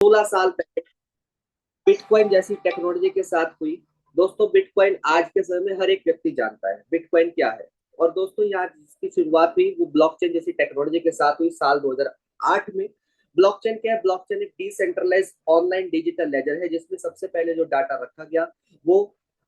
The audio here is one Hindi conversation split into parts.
16 साल पहले बिटकॉइन जैसी टेक्नोलॉजी के साथ हुई। दोस्तों, बिटकॉइन आज के समय में हर एक व्यक्ति जानता है बिटकॉइन क्या है। और दोस्तों, यहाँ जिसकी शुरुआत हुई वो ब्लॉकचेन जैसी टेक्नोलॉजी के साथ हुई साल 2008 में। ब्लॉकचेन क्या है? ब्लॉकचेन एक डिसेंट्रलाइज ऑनलाइन डिजिटल लेजर है जिसमें सबसे पहले जो डाटा रखा गया वो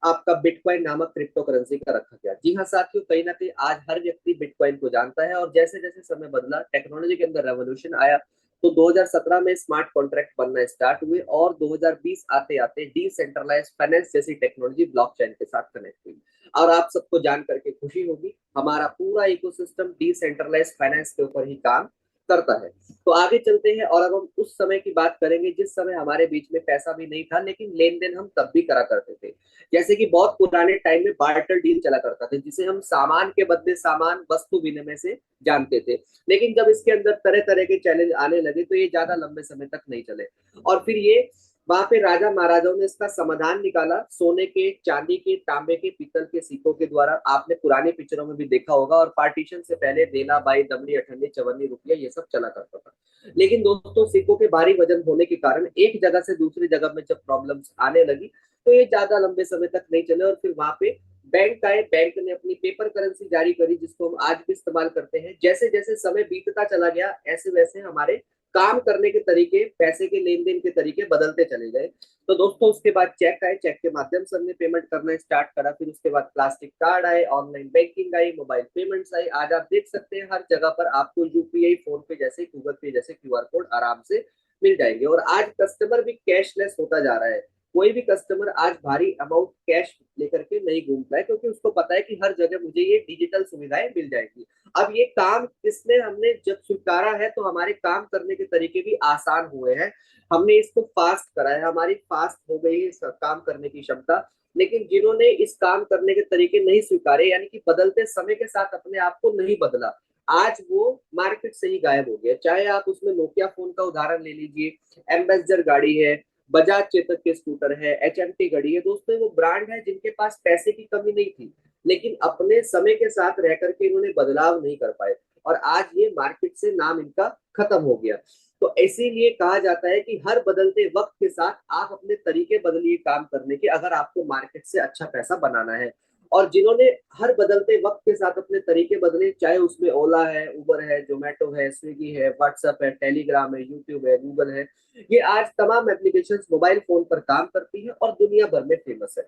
आपका बिटकॉइन नामक क्रिप्टो करेंसी का रखा गया। जी हाँ साथियों, कहीं ना कहीं आज हर व्यक्ति बिटकॉइन को जानता है। और जैसे जैसे समय बदला, टेक्नोलॉजी के अंदर रेवोल्यूशन आया, तो 2017 में स्मार्ट कॉन्ट्रैक्ट बनना स्टार्ट हुए और 2020 आते आते डिसेंट्रलाइज फाइनेंस जैसी टेक्नोलॉजी ब्लॉकचेन के साथ कनेक्ट हुई। और आप सबको जान करके खुशी होगी, हमारा पूरा इकोसिस्टम डिसेंट्रलाइज फाइनेंस के ऊपर ही काम करता है। तो आगे चलते हैं और अब हम उस समय की बात करेंगे जिस समय हमारे बीच में पैसा भी नहीं था, लेकिन लेन देन हम तब भी करा करते थे। जैसे कि बहुत पुराने टाइम में बार्टर डील चला करता था, जिसे हम सामान के बदले सामान वस्तु विनिमय से जानते थे। लेकिन जब इसके अंदर तरह तरह के चैलेंज आने लगे तो ये ज्यादा लंबे समय तक नहीं चले। और फिर ये वहां पे राजा महाराजाओं ने इसका समाधान निकाला, सोने के, चांदी के, तांबे के, पीतल के सिक्कों के द्वारा। आपने पुरानी पिक्चरों में भी देखा होगा। और पार्टीशन से पहले देना, बाई, दमड़ी, अठन्नी, चवन्नी, रुपया, ये सब चला करता था। लेकिन दोस्तों, सिक्कों के भारी वजन होने के कारण एक जगह से दूसरी जगह में जब प्रॉब्लम्स आने लगी तो ये ज्यादा लंबे समय तक नहीं चले। और फिर वहां पे बैंक आए, बैंक ने अपनी पेपर करेंसी जारी करी जिसको हम आज भी इस्तेमाल करते हैं। जैसे जैसे समय बीतता चला गया ऐसे वैसे हमारे काम करने के तरीके, पैसे के लेन देन के तरीके बदलते चले गए। तो दोस्तों, उसके बाद चेक आए, चेक के माध्यम से हमने पेमेंट करना स्टार्ट करा। फिर उसके बाद प्लास्टिक कार्ड आए, ऑनलाइन बैंकिंग आई, मोबाइल पेमेंट्स आई। आज आप देख सकते हैं हर जगह पर आपको यूपीआई, फोन पे जैसे, गूगल पे जैसे क्यूआर कोड आराम से मिल जाएंगे। और आज कस्टमर भी कैशलेस होता जा रहा है। कोई भी कस्टमर आज भारी अमाउंट कैश लेकर के नहीं घूमता है, क्योंकि उसको पता है कि हर जगह मुझे ये डिजिटल सुविधाएं मिल जाएंगी। अब ये काम किसने, हमने जब स्वीकारा है तो हमारे काम करने के तरीके भी आसान हुए हैं। हमने इसको फास्ट करा है, हमारी फास्ट हो गई है काम करने की क्षमता। लेकिन जिन्होंने इस काम करने के तरीके नहीं स्वीकारे, यानी कि बदलते समय के साथ अपने आप को नहीं बदला, आज वो मार्केट से ही गायब हो गया। चाहे आप उसमें नोकिया फोन का उदाहरण ले लीजिए, एम्बेसडर गाड़ी है, बजाज चेतक के स्कूटर है, एचएमटी गाड़ी है। दोस्तों, वो ब्रांड है जिनके पास पैसे की कमी नहीं थी, लेकिन अपने समय के साथ रह करके इन्होंने बदलाव नहीं कर पाए और आज ये मार्केट से नाम इनका खत्म हो गया। तो इसीलिए कहा जाता है कि हर बदलते वक्त के साथ आप अपने तरीके बदलिए काम करने के, अगर आपको मार्केट से अच्छा पैसा बनाना है। और जिन्होंने हर बदलते वक्त के साथ अपने तरीके बदले, चाहे उसमें ओला है, उबर है, जोमेटो है, स्विगी है, व्हाट्सएप है, टेलीग्राम है, यूट्यूब है, गूगल है, ये आज तमाम एप्लीकेशंस मोबाइल फोन पर काम करती है और दुनिया भर में फेमस है।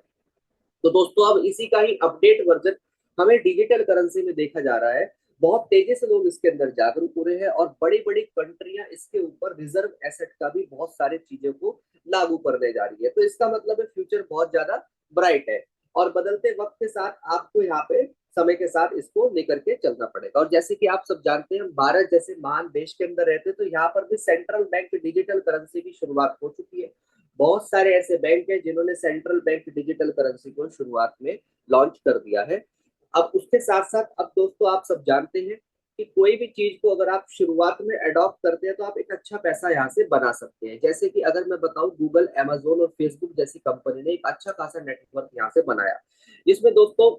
तो दोस्तों, अब इसी का ही अपडेट वर्जन हमें डिजिटल करेंसी में देखा जा रहा है। बहुत तेजी से लोग इसके अंदर जागरूक हो रहे हैं और बड़ी बड़ी कंट्रियां इसके ऊपर रिजर्व एसेट का भी बहुत सारी चीजों को लागू करने जा रही है। तो इसका मतलब है फ्यूचर बहुत ज्यादा ब्राइट है। और बदलते वक्त के साथ आपको यहाँ पे समय के साथ इसको लेकर के चलना पड़ेगा। और जैसे कि आप सब जानते हैं, हम भारत जैसे महान देश के अंदर रहते हैं, तो यहाँ पर भी सेंट्रल बैंक डिजिटल करेंसी की शुरुआत हो चुकी है। बहुत सारे ऐसे बैंक हैं जिन्होंने सेंट्रल बैंक डिजिटल करेंसी को शुरुआत में लॉन्च कर दिया है। अब उसके साथ साथ, अब दोस्तों आप सब जानते हैं कि कोई भी चीज को अगर आप शुरुआत में अडॉप्ट करते हैं तो आप एक अच्छा पैसा यहाँ से बना सकते हैं। जैसे कि अगर मैं बताऊं, गूगल, अमेजोन और फेसबुक जैसी कंपनी ने एक अच्छा खासा नेटवर्क यहाँ से बनाया, जिसमें दोस्तों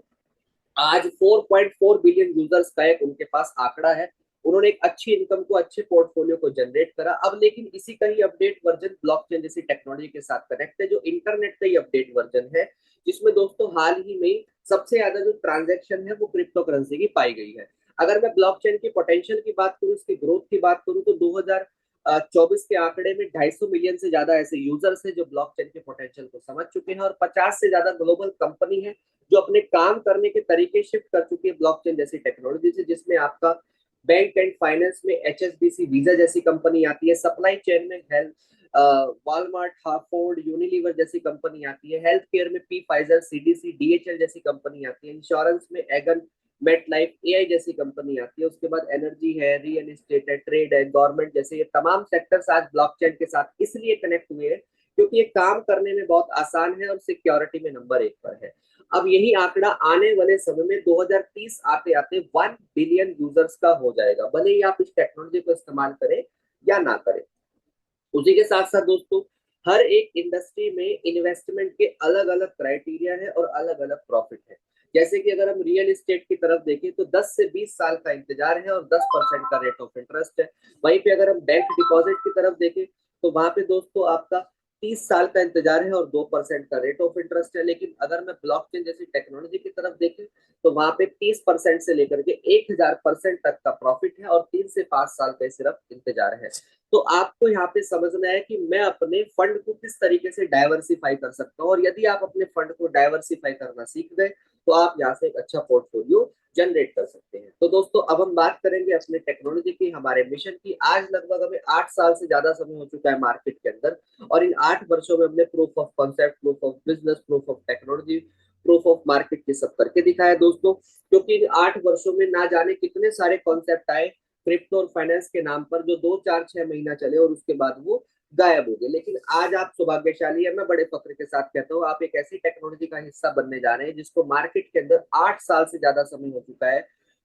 आज 4.4 बिलियन यूजर्स का एक उनके पास आंकड़ा है। उन्होंने एक अच्छी इनकम को, अच्छे पोर्टफोलियो को जनरेट करा। अब लेकिन इसी का ही अपडेट वर्जन ब्लॉकचेन जैसी टेक्नोलॉजी के साथ कनेक्ट है, जो इंटरनेट का ही अपडेट वर्जन है, जिसमें दोस्तों हाल ही में सबसे ज्यादा जो ट्रांजेक्शन है वो क्रिप्टो करेंसी की पाई गई है। अगर मैं ब्लॉकचेन की पोटेंशियल की बात करूं, इसकी ग्रोथ की बात करूं, तो 2024 के आंकड़े में 250 मिलियन से ज्यादा ऐसे यूजर्स हैं जो ब्लॉकचेन के पोटेंशियल को समझ चुके हैं। और 50 से ज्यादा ग्लोबल कंपनी है जो अपने काम करने के तरीके शिफ्ट कर चुकी है ब्लॉकचेन जैसी टेक्नोलॉजी से, जिसमें आपका बैंक एंड फाइनेंस में एचएसबीसी वीजा जैसी कंपनी आती है, सप्लाई चेन में हेल्थ, वॉलमार्ट, हाफोर्ड, यूनिलीवर जैसी कंपनी आती है, हेल्थ केयर में पी फाइजर, सीडीसी, डीएचएल जैसी कंपनी आती है, इंश्योरेंस में एगन, मेट लाइफ, एआई जैसी कंपनी आती है। उसके बाद एनर्जी है, रियल एस्टेट है, ट्रेड है, गवर्नमेंट जैसे, ये तमाम सेक्टर्स आज ब्लॉकचेन के साथ इसलिए कनेक्ट हुए हैं क्योंकि ये काम करने में बहुत आसान है और सिक्योरिटी में नंबर एक पर है। अब यही आंकड़ा आने वाले समय में 2030 आते आते 1 बिलियन यूजर्स का हो जाएगा, भले ही आप इस टेक्नोलॉजी को इस्तेमाल करें या ना करें। उसी के साथ साथ दोस्तों, हर एक इंडस्ट्री में इन्वेस्टमेंट के अलग अलग क्राइटेरिया है और अलग अलग प्रॉफिट है। जैसे कि अगर हम रियल एस्टेट की तरफ देखें तो 10 से 20 साल का इंतजार है और 10% का रेट ऑफ इंटरेस्ट है। वहीं पे अगर हम बैंक डिपॉजिट की तरफ देखें तो वहां पे दोस्तों आपका 30 साल का इंतजार है और 2% का रेट ऑफ इंटरेस्ट है। लेकिन अगर मैं ब्लॉकचेन जैसी टेक्नोलॉजी की तरफ देखें तो वहां पे 30% से लेकर के 1000% तक का प्रॉफिट है और 3 से 5 साल का सिर्फ इंतजार है। तो आपको यहाँ पे समझना है कि मैं अपने फंड को किस तरीके से डाइवर्सिफाई कर सकता हूँ, और यदि आप अपने फंड को डाइवर्सिफाई करना सीख गए तो आप यहाँ से एक अच्छा पोर्टफोलियो जनरेट कर सकते हैं। तो दोस्तों अब हम बात करेंगे अपने टेक्नोलॉजी की, हमारे मिशन की। आज लगभग हमें 8 साल से ज्यादा समय हो चुका है मार्केट के अंदर, और इन 8 वर्षों में हमने proof of concept, proof of business, proof of technology, proof of market ये सब करके दिखाया दोस्तों। क्योंकि इन 8 वर्षों में ना जाने कितने सारे कॉन्सेप्ट आए क्रिप्टो और फाइनेंस के नाम पर, जो 2 4 6 महीना चले और उसके बाद वो गायब हो गए। लेकिन आज आप सौभाग्यशाली है, मैं बड़े फक्र के साथ कहता हूँ, आप एक ऐसी टेक्नोलॉजी का हिस्सा बनने जा रहे हैं जिसको मार्केट के अंदर 8 साल से ज्यादा समय हो चुका है।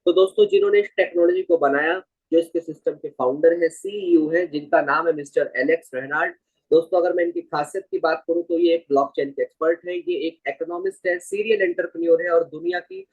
तो दोस्तों जिन्होंने इस टेक्नोलॉजी को बनाया, जो इसके सिस्टम के फाउंडर है, सीईओ है, जिनका नाम है मिस्टर एलेक्स रेनाल्ड। दोस्तों अगर मैं इनकी खासियत की बात करूं तो ये एक ब्लॉकचेन के एक्सपर्ट है, ये एक इकोनॉमिस्ट है, सीरियल एंटरप्रेन्योर है, और दुनिया की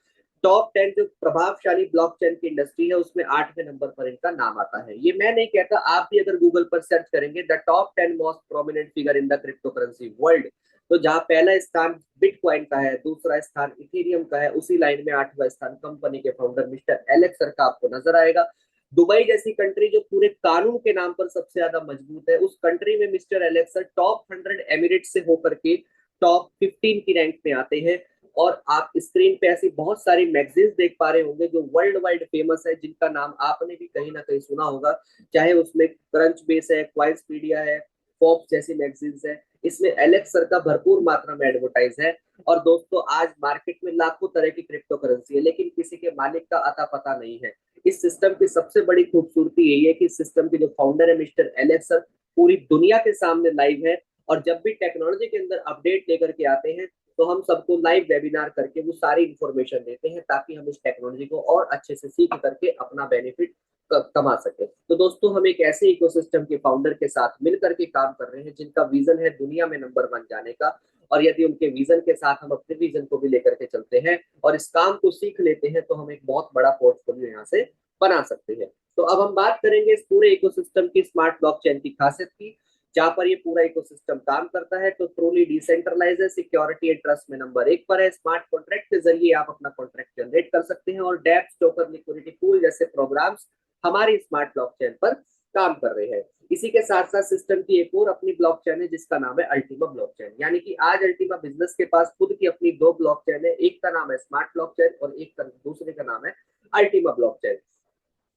टॉप 10 जो प्रभावशाली ब्लॉकचेन की इंडस्ट्री है उसमें 8वें नंबर पर इनका नाम आता है। ये मैं नहीं कहता, आप भी अगर गूगल पर सर्च करेंगे the top 10 most prominent figure in the crypto currency world, तो जहां पहला स्थान बिटकॉइन का है, दूसरा स्थान इथेरियम का है, उसी लाइन में 8वां स्थान कंपनी के फाउंडर मिस्टर एलेक्स सर का आपको नजर आएगा। दुबई जैसी कंट्री जो पूरे कानून के नाम पर सबसे ज्यादा मजबूत है, उस कंट्री में mister Alex sir top 100 emirate से होकर के टॉप 15 की रैंक में आते हैं। और आप स्क्रीन पे ऐसी बहुत सारी मैगजीन्स देख पा रहे होंगे जो वर्ल्ड वाइड फेमस है, जिनका नाम आपने भी कहीं ना कहीं सुना होगा, चाहे उसमें क्रंच बेस है, क्वाइंसपीडिया है, फोर्ब्स जैसी मैगजीन्स है। इसमें एलेक्स सर का भरपूर मात्रा में एडवर्टाइज है। और दोस्तों आज मार्केट में लाखों तरह की क्रिप्टो करेंसी है, लेकिन किसी के मालिक का अता पता नहीं है। इस सिस्टम की सबसे बड़ी खूबसूरती यही है कि इस सिस्टम के जो फाउंडर है मिस्टर एलेक्स सर पूरी दुनिया के सामने लाइव है, और जब भी टेक्नोलॉजी के अंदर अपडेट लेकर के आते हैं तो हम सबको लाइव वेबिनार करके वो सारी इंफॉर्मेशन देते हैं, ताकि हम इस टेक्नोलॉजी को और अच्छे से सीख करके अपना बेनिफिट कमा सके। तो दोस्तों हम एक ऐसे इकोसिस्टम के फाउंडर के साथ मिलकर के काम कर रहे हैं जिनका विजन है दुनिया में नंबर 1 जाने का। और यदि उनके विजन के साथ हम अपने विजन को भी लेकर के चलते हैं और इस काम को सीख लेते हैं तो हम एक बहुत बड़ा पोर्टफोलियो यहाँ से बना सकते हैं। तो अब हम बात करेंगे इस पूरे इकोसिस्टम की, स्मार्ट ब्लॉकचेन की खासियत की, जहां पर ये पूरा इकोसिस्टम काम करता है। तो ट्रूली डिसेंट्रलाइज है, सिक्योरिटी एंड ट्रस्ट में नंबर 1 पर है। स्मार्ट कॉन्ट्रैक्ट के जरिए आप अपना कॉन्ट्रैक्ट जनरेट कर सकते हैं, और डेप्स, टोकन, लिक्विडिटी पूल जैसे प्रोग्राम्स हमारी स्मार्ट ब्लॉकचेन पर काम कर रहे हैं। इसी के साथ साथ सिस्टम की एक और अपनी ब्लॉकचेन है जिसका नाम है अल्टीमा ब्लॉकचेन। यानी कि आज अल्टीमा बिजनेस के पास खुद की अपनी 2 ब्लॉकचेन है, एक का नाम है स्मार्ट ब्लॉकचेन और एक का दूसरे का नाम है अल्टीमा ब्लॉकचेन।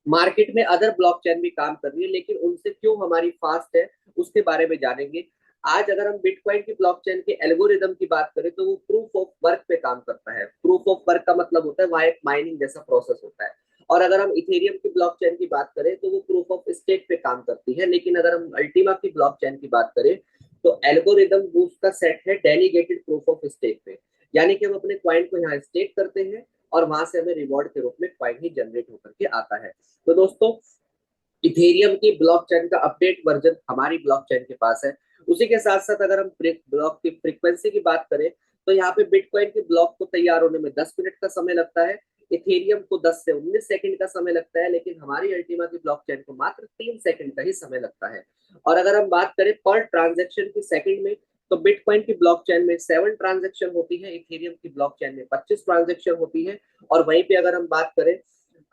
मार्केट में अदर ब्लॉकचेन भी काम कर रही है, लेकिन उनसे क्यों हमारी फास्ट है उसके बारे में जानेंगे। आज अगर हम बिटकॉइन की ब्लॉकचेन के एल्गोरिदम की बात करें तो वो प्रूफ ऑफ वर्क पे काम करता है। प्रूफ ऑफ वर्क का मतलब होता है वहां एक माइनिंग जैसा प्रोसेस होता है। और अगर हम इथेरियम की ब्लॉकचेन की बात करें तो वो प्रूफ ऑफ स्टेक पे काम करती है। लेकिन अगर हम अल्टीमा की ब्लॉकचेन की बात करें तो एल्गोरिदम बूस्ट का सेट है डेलीगेटेड प्रूफ ऑफ स्टेक पे। यानी कि हम अपने क्वाइन को यहाँ स्टेक करते हैं और वहां से हमें रिवॉर्ड के रूप में क्वाइन ही जनरेट होकर के आता है। तो दोस्तों इथेरियम की ब्लॉकचेन का अपडेट वर्जन हमारी ब्लॉकचेन के पास है। उसी के साथ साथ अगर हम ब्लॉक की फ्रीक्वेंसी की बात करें तो यहाँ पे बिटकॉइन के ब्लॉक को तैयार होने में 10 मिनट का समय लगता है, इथेरियम को 10 से 19 सेकंड का समय लगता है, लेकिन हमारी अल्टीमा की ब्लॉकचेन को मात्र 3 सेकंड का ही समय लगता है। और अगर हम बात करें पर ट्रांजेक्शन की सेकंड में, तो बिटकॉइन की ब्लॉकचेन में 7 ट्रांजेक्शन होती है, इथेरियम की ब्लॉकचेन में 25 ट्रांजेक्शन होती है। और वहीं पे अगर हम बात करें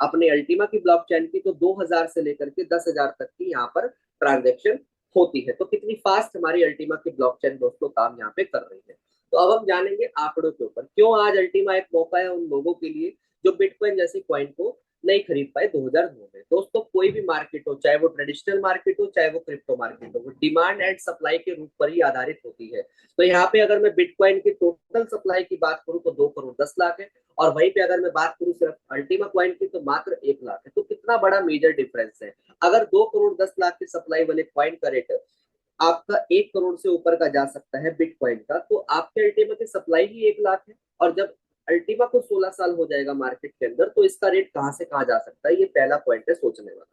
अपने अल्टीमा की ब्लॉकचेन की तो 2000 से लेकर के 10,000 तक की यहाँ पर ट्रांजेक्शन होती है। तो कितनी फास्ट हमारी अल्टीमा की ब्लॉकचेन दोस्तों काम यहाँ पे कर रही है। तो अब हम जानेंगे आंकड़ों के ऊपर, क्यों आज अल्टीमा एक मौका है उन लोगों के लिए जो बिटकॉइन जैसी क्वाइन को नहीं खरीद पाए 2009 में। दोस्तों कोई भी मार्केट हो, चाहे वो ट्रेडिशनल मार्केट हो चाहे वो क्रिप्टो मार्केट हो, वो डिमांड एंड सप्लाई के रूप पर ही आधारित होती है। तो यहाँ पे अगर मैं बिटकॉइन की टोटल सप्लाई की बात करूँ तो 2 करोड़ 10 लाख है, और वहीं पे अगर मैं बात करूं सिर्फ अल्टीमा क्वाइन की तो मात्र 1 लाख है। तो कितना बड़ा मेजर डिफरेंस है। अगर 2 करोड़ 10 लाख की सप्लाई वाले क्वाइन का रेट आपका 1 करोड़ से ऊपर का जा सकता है बिटकॉइन का, तो आपके अल्टीमा की सप्लाई ही 1 लाख है। और जब अल्टीमा को 16 साल हो जाएगा मार्केट के अंदर तो इसका रेट कहां से कहां जा सकता है, ये पहला पॉइंट है सोचने वाला।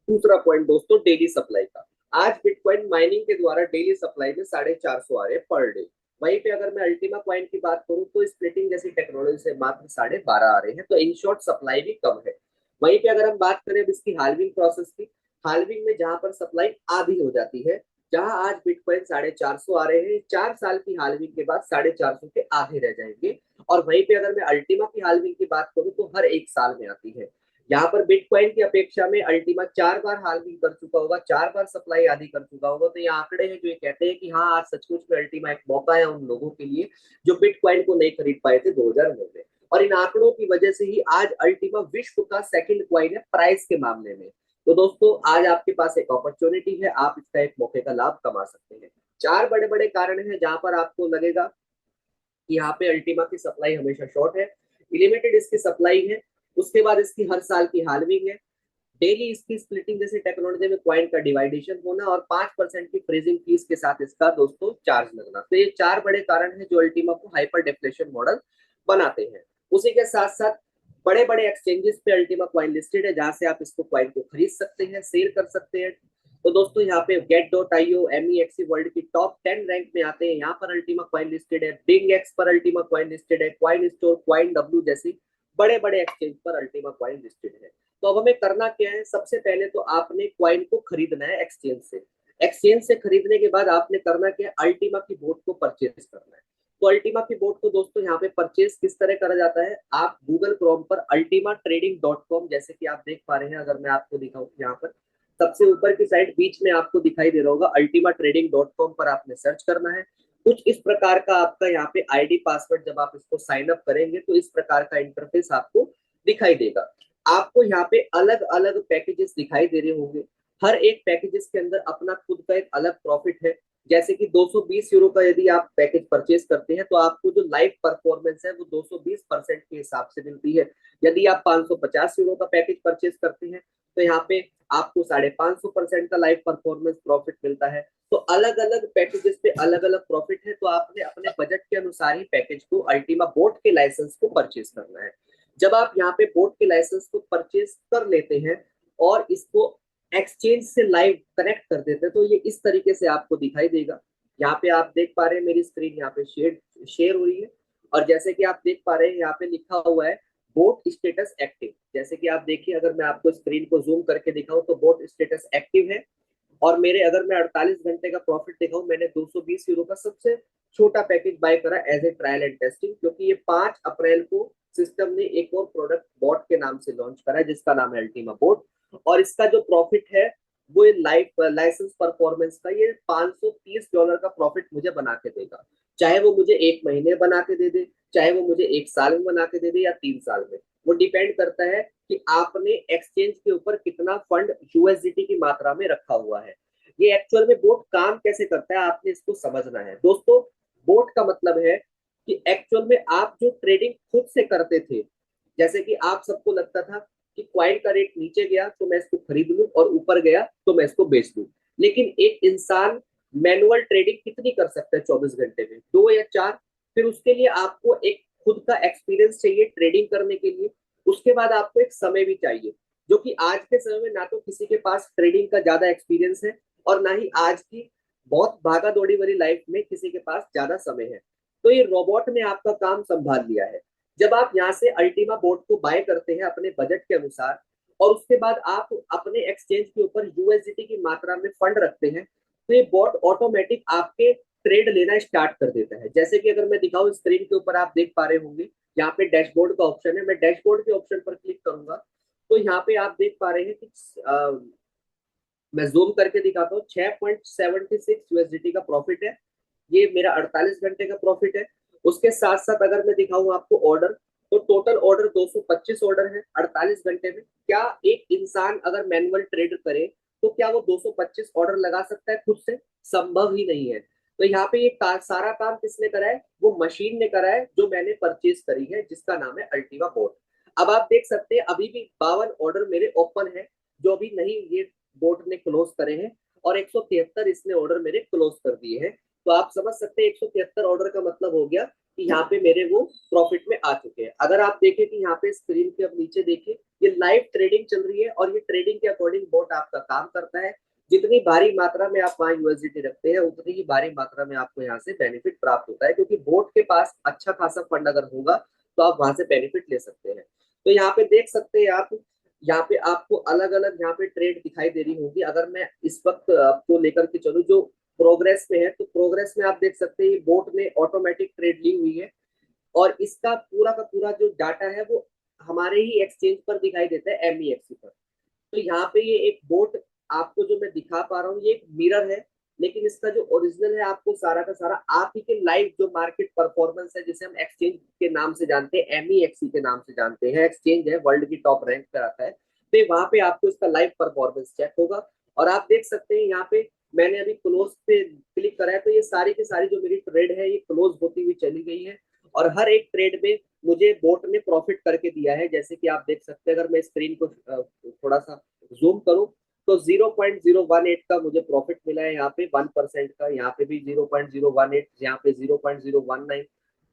दूसरा पॉइंट दोस्तों डेली सप्लाई का। आज बिटकॉइन माइनिंग के द्वारा डेली सप्लाई में 450 आ रहे हैं पर डे। वहीं पे अगर मैं अल्टीमा कॉइन की बात करूं तो स्प्लिटिंग जैसी टेक्नोलॉजी से मात्र 12.5 आ रहे हैं, तो इन शॉर्ट सप्लाई भी कम है। वहीं पे अगर हम बात करें अब इसकी हाल्विंग प्रोसेस की, हाल्विंग में जहां पर सप्लाई आधी हो जाती है, जहां आज बिटकॉइन 450 आ रहे हैं, 4 साल की हाल्विंग के बाद 450 के आधे रह जाएंगे। और वहीं पे अगर मैं अल्टीमा की हाल्विंग की बात करूं तो हर 1 साल में आती है। यहाँ पर बिटकॉइन की अपेक्षा में अल्टीमा 4 बार हाल्विंग कर चुका होगा, 4 बार सप्लाई आधी कर चुका होगा। तो ये आंकड़े हैं जो ये कहते हैं कि हाँ, आज सचमुच में अल्टीमा एक मौका है उन लोगों के लिए जो बिटकॉइन को नहीं खरीद पाए थे 2009 में। और इन आंकड़ों की वजह से ही आज अल्टीमा विश्व का सेकंड कॉइन है प्राइस के मामले में। तो दोस्तों, आज आपके पास एक अपॉर्चुनिटी है, आप इसका एक मौके का लाभ कमा सकते हैं। 4 बड़े बड़े कारण हैं जहां पर आपको लगेगा कि यहाँ पे अल्टीमा की सप्लाई हमेशा शॉर्ट है। लिमिटेड इसकी सप्लाई है, उसके बाद इसकी हर साल की हाल्विंग है, डेली इसकी स्प्लिटिंग जैसी टेक्नोलॉजी में क्वाइन का डिवाइडेशन होना, और 5% की फ्रीजिंग फीस के साथ इसका दोस्तों चार्ज लगना। तो ये 4 बड़े कारण हैं जो अल्टीमा को हाइपर डिफ्लेशन मॉडल बनाते हैं। उसी के साथ साथ बड़े बड़े एक्सचेंजेस पे अल्टीमा क्वाइन लिस्टेड है, जहां से आप इसको क्वाइन को खरीद सकते हैं, सेल कर सकते हैं। तो दोस्तों, यहाँ पे get.io MEXC वर्ल्ड की टॉप 10 रैंक में आते हैं, यहाँ पर अल्टीमा क्वाइन लिस्टेड है। बिंग पर अल्टीमा क्वाइन लिस्टेड है, क्वाइन स्टोर, क्वाइन डब्ल्यू जैसी बड़े बड़े एक्सचेंज पर अल्टीमा क्वाइन लिस्टेड है। तो अब हमें करना क्या है, सबसे पहले तो आपने क्वाइन को खरीदना है एक्सचेंज से। एक्सचेंज से खरीदने के बाद आपने करना क्या है, अल्टीमा की बोट को परचेज करना है। तो अल्टीमा की बोट को दोस्तों यहाँ पे परचेज किस तरह करा जाता है, आप गूगल क्रोम पर ultimatrading.com, जैसे कि आप देख पा रहे हैं, अगर मैं आपको दिखाऊं यहाँ पर सबसे ऊपर की साइड बीच में आपको दिखाई दे रहा होगा, ultimatrading.com पर आपने सर्च करना है। कुछ इस प्रकार का आपका यहाँ पे आईडी पासवर्ड, जब आप इसको साइन अप करेंगे तो इस प्रकार का इंटरफेस आपको दिखाई देगा। आपको यहाँ पे अलग अलग पैकेजेस दिखाई दे रहे होंगे, हर एक पैकेजेस के अंदर अपना खुद का एक अलग प्रॉफिट है। जैसे कि 220 यूरो का यदि आप पैकेज परचेज करते हैं तो आपको जो लाइव परफॉर्मेंस है वो 220% के हिसाब से मिलती है। यदि आप 550 यूरो का पैकेज परचेज करते हैं तो यहाँ पे आपको 550% का लाइव परफॉर्मेंस प्रॉफिट मिलता है। तो अलग अलग पैकेजेस पे अलग अलग प्रॉफिट है, तो आपने अपने बजट के अनुसार ही पैकेज को अल्टीमा बोट के लाइसेंस को परचेज करना है। जब आप यहाँ पे बोट के लाइसेंस को परचेज कर लेते हैं और इसको एक्सचेंज से लाइव कनेक्ट कर देते हैं तो ये इस तरीके से आपको दिखाई देगा। यहाँ पे आप देख पा रहे हैं मेरी स्क्रीन यहाँ पे शेयर हुई है, और जैसे कि आप देख पा रहे हैं यहाँ पे लिखा हुआ है बोट स्टेटस एक्टिव। जैसे कि आप देखिए, अगर मैं आपको स्क्रीन को जूम करके दिखाऊं तो बोट स्टेटस एक्टिव है। और मेरे, अगर मैं 48 घंटे का प्रॉफिट दिखाऊं, मैंने 220 यूरो का सबसे छोटा पैकेज बाय करा as a trial and testing, क्योंकि ये 5 अप्रैल को सिस्टम ने एक और प्रोडक्ट बॉट के नाम से लॉन्च करा है जिसका नाम है अल्टीमा बोट। और इसका जो प्रॉफिट है वो लाइव लाइसेंस परफॉर्मेंस का ये $530 का प्रॉफिट मुझे बना के देगा। चाहे वो मुझे 1 महीने बना के दे दे, चाहे वो मुझे 1 साल में बना के दे दे, या 3 साल में, वो डिपेंड करता है कि आपने एक्सचेंज के ऊपर कितना फंड यूएसडीटी की मात्रा में रखा हुआ है। ये एक्चुअल में बोट काम कैसे करता है आपने इसको समझना है दोस्तों। बोट का मतलब है कि एक्चुअल में आप जो ट्रेडिंग खुद से करते थे, जैसे कि आप सबको लगता था कि क्वाइन का रेट नीचे गया तो मैं इसको खरीद लूं और ऊपर गया तो मैं इसको बेच लूं, लेकिन एक इंसान मैनुअल ट्रेडिंग कितनी कर सकता है 24 घंटे में, 2 या 4। फिर उसके लिए आपको एक खुद का एक्सपीरियंस चाहिए ट्रेडिंग करने के लिए, उसके बाद आपको एक समय भी चाहिए, जो कि आज के समय में ना तो किसी के पास ट्रेडिंग का ज्यादा एक्सपीरियंस है और ना ही आज की बहुत भागा दौड़ी वाली लाइफ में किसी के पास ज्यादा समय है। तो ये रोबोट ने आपका काम संभाल लिया है। जब आप यहाँ से अल्टीमा बोट को बाय करते हैं अपने बजट के अनुसार, और उसके बाद आप अपने एक्सचेंज के ऊपर यूएसडीटी की मात्रा में फंड रखते हैं, तो ये बॉट ऑटोमेटिक आपके ट्रेड लेना स्टार्ट कर देता है। जैसे कि अगर मैं दिखाऊं, स्क्रीन के ऊपर आप देख पा रहे होंगे यहाँ पे डैशबोर्ड का ऑप्शन है, मैं डैशबोर्ड के ऑप्शन पर क्लिक करूंगा तो यहाँ पे आप देख पा रहे हैं कि मैं जूम करके दिखाता हूँ, 6.76 यूएसडीटी का प्रॉफिट है। ये मेरा 48 घंटे का प्रॉफिट है। उसके साथ साथ अगर मैं दिखाऊं आपको ऑर्डर, तो टोटल ऑर्डर 225 ऑर्डर है 48 घंटे में। क्या एक इंसान अगर मैनुअल ट्रेड करे तो क्या वो 225 ऑर्डर लगा सकता है खुद से? संभव ही नहीं है। तो यहाँ पे ये सारा काम किसने करा है? वो मशीन ने करा है जो मैंने परचेज करी है, जिसका नाम है अल्टीमा बोट। अब आप देख सकते हैं अभी भी 52 ऑर्डर मेरे ओपन है जो अभी नहीं ये बोट ने क्लोज करे हैं, और 173 इसने ऑर्डर मेरे क्लोज कर दिए हैं। तो आप समझ सकते हैं 173 ऑर्डर का मतलब हो गया कि यहाँ पे मेरे वो प्रॉफिट में आ चुके हैं। अगर आप देखें कि यहाँ पे स्क्रीन के अब नीचे देखिए, ये लाइव ट्रेडिंग चल रही है और ये ट्रेडिंग के अकॉर्डिंग बोट आपका काम करता है। जितनी भारी मात्रा में आप वहाँ यूएसडीटी रखते हैं उतनी ही भारी मात्रा में आपको यहाँ से बेनिफिट प्राप्त होता है, क्योंकि बोर्ड के पास अच्छा खासा फंड अगर होगा तो आप वहां से बेनिफिट ले सकते हैं। तो यहाँ पे देख सकते हैं आप, यहाँ पे आपको अलग अलग यहाँ पे ट्रेड दिखाई दे रही होगी। अगर मैं इस वक्त आपको लेकर के चलूँ जो प्रोग्रेस में है, तो प्रोग्रेस में आप देख सकते हैं बोट ने ऑटोमेटिक ट्रेड ली हुई है, और इसका पूरा का पूरा जो डाटा है वो हमारे ही एक्सचेंज पर दिखाई देता है, एमईएक्सी पर। तो यहाँ पे ये एक बोट आपको जो मैं दिखा पा रहा हूँ ये एक मिरर है, लेकिन इसका जो ओरिजिनल है आपको सारा का सारा आप ही के लाइव जो मार्केट परफॉर्मेंस है, जिसे हम एक्सचेंज के नाम से जानते हैं, एमईएक्सी के नाम से जानते हैं, एक्सचेंज है, वर्ल्ड की टॉप रैंक पर आता है, तो वहां पे आपको इसका लाइव परफॉर्मेंस चेक होगा। और आप देख सकते हैं यहाँ पे मैंने अभी क्लोज पे क्लिक करा है, तो ये सारी की सारी जो मेरी ट्रेड है ये क्लोज होती हुई चली गई है, और हर एक ट्रेड में मुझे बोट ने प्रॉफिट करके दिया है। जैसे कि आप देख सकते हैं, अगर मैं स्क्रीन को थोड़ा सा जूम करूं तो 0.018 का मुझे प्रॉफिट मिला है, यहाँ पे 1% का, यहाँ पे भी 0.018, यहाँ पे 0.019,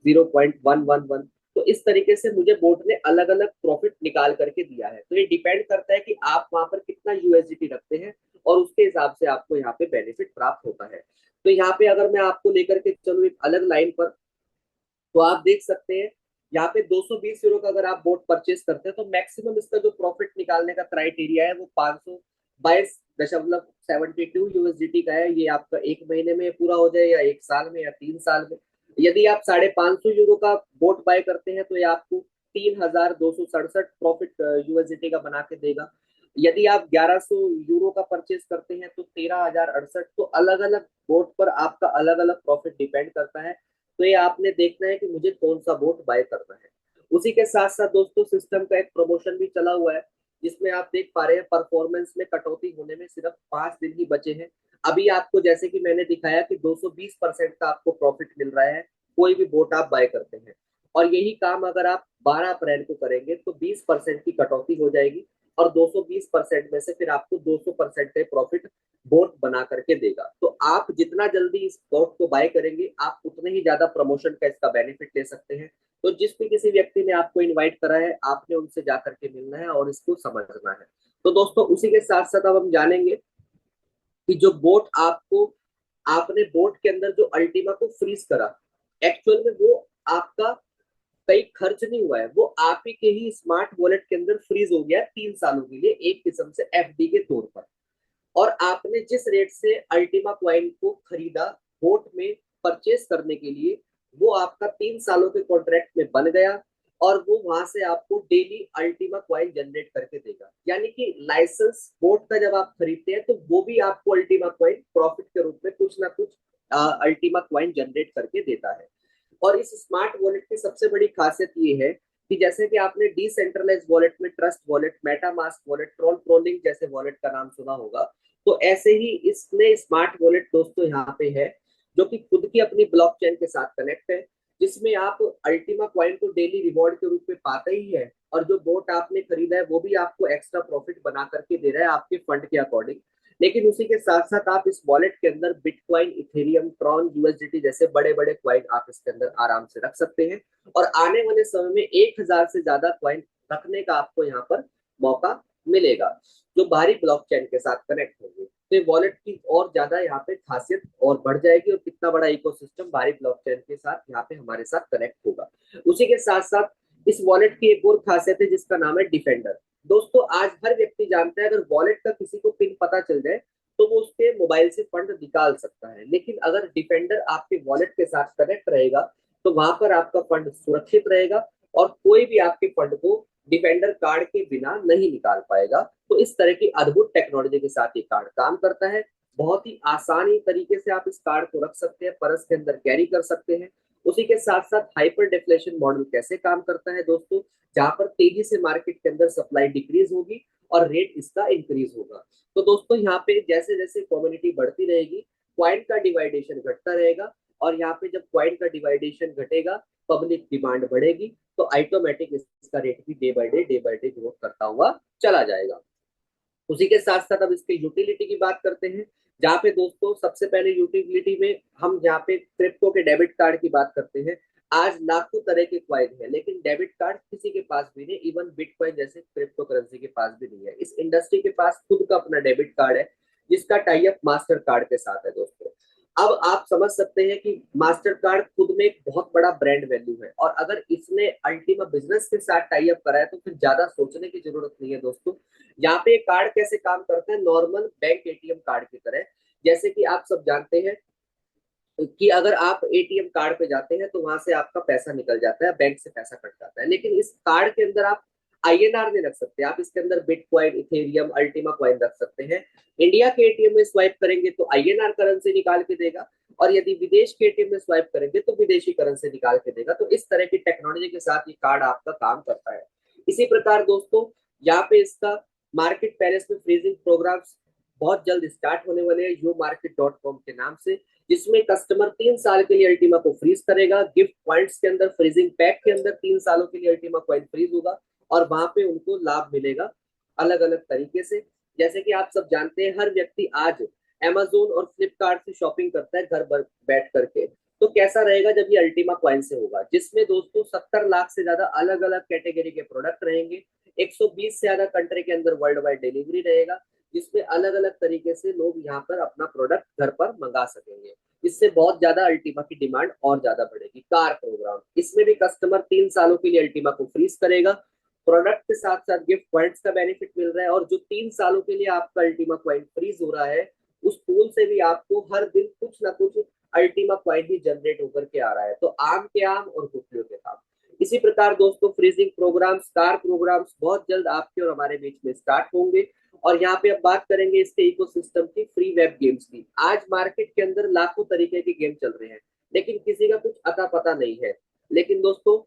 0.111। तो इस तरीके से मुझे बोर्ड ने अलग अलग प्रॉफिट निकाल करके दिया है। तो ये डिपेंड करता है कि आप वहां पर कितना यूएसडीटी रखते हैं और उसके हिसाब से आपको यहाँ पे बेनिफिट प्राप्त होता है। तो यहाँ पे अगर मैं आपको लेकर के चलूँ एक अलग लाइन पर, तो आप देख सकते हैं यहाँ पे 220 यूरो का अगर आप बोट परचेस करते हैं तो मैक्सिमम इसका जो प्रॉफिट निकालने का क्राइटेरिया है वो 522.72 यूएसडीटी का है। ये आपका एक महीने में पूरा हो जाए, या एक साल में, या 3 साल में। यदि आप 550 यूरो का बोट बाय करते हैं तो ये आपको 3267 प्रॉफिट यूएसडीटी का बना के देगा। यदि आप 1100 यूरो का परचेस करते हैं तो 13,068। तो अलग अलग बोट पर आपका अलग अलग प्रॉफिट डिपेंड करता है। तो ये आपने देखना है कि मुझे कौन सा बोट बाय करना है। उसी के साथ साथ दोस्तों सिस्टम का एक प्रमोशन भी चला हुआ है, जिसमें आप देख पा रहे हैं परफॉर्मेंस में कटौती होने में सिर्फ 5 दिन ही बचे हैं। अभी आपको जैसे कि मैंने दिखाया कि 220% का आपको प्रॉफिट मिल रहा है कोई भी बोट आप बाय करते हैं, और यही काम अगर आप 12 अप्रैल को करेंगे तो 20% की कटौती हो जाएगी, और 220% में से फिर आपको 200% का प्रॉफिट बोट बना करके देगा। तो आप जितना जल्दी इस बोट को बाय करेंगे आप उतने ही ज्यादा प्रमोशन का इसका बेनिफिट ले सकते हैं। तो जिस भी किसी व्यक्ति ने आपको इनवाइट करा है आपने उनसे जाकर के मिलना है और इसको समझना है। तो दोस्तों उसी के साथ साथ अब हम जानेंगे कि जो बोट आपको, आपने बोट के अंदर जो अल्टीमा को फ्रीज करा, एक्चुअल में वो आपका कहीं खर्च नहीं हुआ है, वो आप ही के ही स्मार्ट वॉलेट के अंदर फ्रीज हो गया 3 सालों के लिए, एक किस्म से एफडी के तौर पर। और आपने जिस रेट से अल्टीमा क्वाइन को खरीदा बोट में परचेस करने के लिए, वो आपका 3 सालों के कॉन्ट्रैक्ट में बन गया, और वो वहां से आपको डेली अल्टीमा क्वाइन जनरेट करके देगा। यानी कि लाइसेंस बोट का जब आप खरीदते हैं तो वो भी आपको अल्टीमा क्वाइन प्रॉफिट के रूप में कुछ ना कुछ अल्टीमा क्वाइन जनरेट करके देता है। और इस स्मार्ट वॉलेट की सबसे बड़ी खासियत ये है कि जैसे कि आपने डिसेंट्रलाइज वॉलेट में trust wallet, MetaMask wallet, Tron ट्रोलिंग जैसे वॉलेट का नाम सुना होगा, तो ऐसे ही इसमें स्मार्ट वॉलेट दोस्तों यहाँ पे है, जो कि खुद की अपनी ब्लॉकचेन के साथ कनेक्ट है, जिसमें आप अल्टीमा क्वाइन को डेली रिवॉर्ड के रूप में पाते ही है, और जो बोट आपने खरीदा है वो भी आपको एक्स्ट्रा प्रॉफिट बना करके दे रहा है आपके फंड के अकॉर्डिंग। लेकिन उसी के साथ साथ आप इस वॉलेट के अंदर बिटकॉइन, इथेरियम, ट्रॉन, यूएसडीटी जैसे बड़े बड़े क्वाइन आप इसके अंदर आराम से रख सकते हैं, और आने वाले समय में 1,000 से ज्यादा क्वाइन रखने का आपको यहाँ पर मौका मिलेगा, जो बाहरी ब्लॉकचेन के साथ कनेक्ट होंगे। तो वॉलेट की और ज्यादा यहाँ पे खासियत और बढ़ जाएगी, और कितना बड़ा इकोसिस्टम बाहरी ब्लॉकचेन के साथ यहाँ पे हमारे साथ कनेक्ट होगा। उसी के साथ साथ इस वॉलेट की एक और खासियत है जिसका नाम है डिफेंडर। दोस्तों आज हर व्यक्ति जानता है अगर वॉलेट का किसी को पिन पता चल जाए तो वो उसके मोबाइल से फंड निकाल सकता है, लेकिन अगर डिफेंडर आपके वॉलेट के साथ कनेक्ट रहेगा तो वहां पर आपका फंड सुरक्षित रहेगा, और कोई भी आपके फंड को डिफेंडर कार्ड के बिना नहीं निकाल पाएगा। तो इस तरह की अद्भुत टेक्नोलॉजी के साथ ये कार्ड काम करता है। बहुत ही आसानी तरीके से आप इस कार्ड को रख सकते हैं, पर्स के अंदर कैरी कर सकते हैं। उसी के साथ साथ हाइपर डिफ्लेशन मॉडल कैसे काम करता है दोस्तों, जहां पर तेजी से मार्केट के अंदर सप्लाई डिक्रीज होगी और रेट इसका इंक्रीज होगा। तो दोस्तों यहाँ पे जैसे जैसे कम्युनिटी बढ़ती रहेगी क्वाइन का डिवाइडेशन घटता रहेगा, और यहाँ पे जब क्वाइन का डिवाइडेशन घटेगा पब्लिक डिमांड बढ़ेगी, तो ऑटोमेटिक इसका रेट भी डे बाय डे ग्रोथ करता हुआ चला जाएगा। उसी के साथ साथ अब इसके यूटिलिटी की बात करते हैं, जहाँ पे दोस्तों सबसे पहले यूटिलिटी में हम जहाँ पे क्रिप्टो के डेबिट कार्ड की बात करते हैं। आज लाखों तरह के क्वाइन है लेकिन डेबिट कार्ड किसी के पास भी नहीं, इवन बिटकॉइन जैसे क्रिप्टो करेंसी के पास भी नहीं है। इस इंडस्ट्री के पास खुद का अपना डेबिट कार्ड है, जिसका टाई अप मास्टर कार्ड के साथ है दोस्तों। अब आप समझ सकते हैं कि मास्टर कार्ड खुद में एक बहुत बड़ा ब्रांड वैल्यू है, और अगर इसने अल्टीमा बिजनेस के साथ टाई अप करा है तो फिर ज्यादा सोचने की जरूरत नहीं है दोस्तों। यहाँ पे कार्ड कैसे काम करता है, नॉर्मल बैंक एटीएम कार्ड की तरह। जैसे कि आप सब जानते हैं कि अगर आप एटीएम कार्ड पे जाते हैं तो वहां से आपका पैसा निकल जाता है, बैंक से पैसा कट जाता है, लेकिन इस कार्ड के अंदर आप आईएनआर नहीं रख सकते। आप इसके अंदर बिटकॉइन, इथेरियम, अल्टीमा कॉइन रख सकते हैं। इंडिया के एटीएम में स्वाइप करेंगे तो आईएनआर करेंसी निकाल के देगा, और यदि विदेश के एटीएम में स्वाइप करेंगे तो विदेशी करेंसी निकाल के देगा। तो इस तरह की टेक्नोलॉजी के साथ ये कार्ड आपका काम करता है। इसी प्रकार दोस्तों यहाँ पे इसका मार्केट पैलेस में फ्रीजिंग प्रोग्राम्स बहुत जल्द स्टार्ट होने वाले हैं youmarket.com के नाम से, जिसमें कस्टमर 3 साल के लिए अल्टीमा को फ्रीज करेगा। गिफ्ट पॉइंट्स के अंदर, फ्रीजिंग पैक के अंदर 3 सालों के लिए अल्टीमा कॉइन फ्रीज होगा, और वहां पे उनको लाभ मिलेगा अलग अलग तरीके से। जैसे कि आप सब जानते हैं, हर व्यक्ति आज अमेजोन और फ्लिपकार्ट से शॉपिंग करता है घर बैठ करके। तो कैसा रहेगा जब ये अल्टीमा कॉइन से होगा, जिसमें दोस्तों 70 लाख से ज्यादा अलग अलग कैटेगरी के प्रोडक्ट रहेंगे, 120 से ज्यादा कंट्री के अंदर वर्ल्ड वाइड डिलीवरी रहेगा, जिसमें अलग अलग तरीके से लोग यहाँ पर अपना प्रोडक्ट घर पर मंगा सकेंगे। इससे बहुत ज्यादा अल्टीमा की डिमांड और ज्यादा बढ़ेगी। कार प्रोग्राम, इसमें भी कस्टमर 3 सालों के लिए अल्टीमा को फ्रीज करेगा। प्रोडक्ट के साथ साथ गिफ्ट पॉइंट्स का बेनिफिट मिल रहा है, और जो 3 सालों के लिए आपका अल्टीमा कॉइन फ्रीज हो रहा है, उस टूल से भी आपको हर दिन कुछ ना कुछ अल्टीमा कॉइन ही जनरेट होकर के आ रहा है। तो आम के आम और गुठलियों के काम। इसी प्रकार दोस्तों फ्रीजिंग प्रोग्राम्स, कार प्रोग्राम्स बहुत जल्द आपके और हमारे बीच में स्टार्ट होंगे। और यहाँ पे अब बात करेंगे इसके इकोसिस्टम की, फ्री वेब गेम्स की। आज मार्केट के अंदर लाखों तरीके के गेम चल रहे हैं, लेकिन किसी का कुछ अता पता नहीं है। लेकिन दोस्तों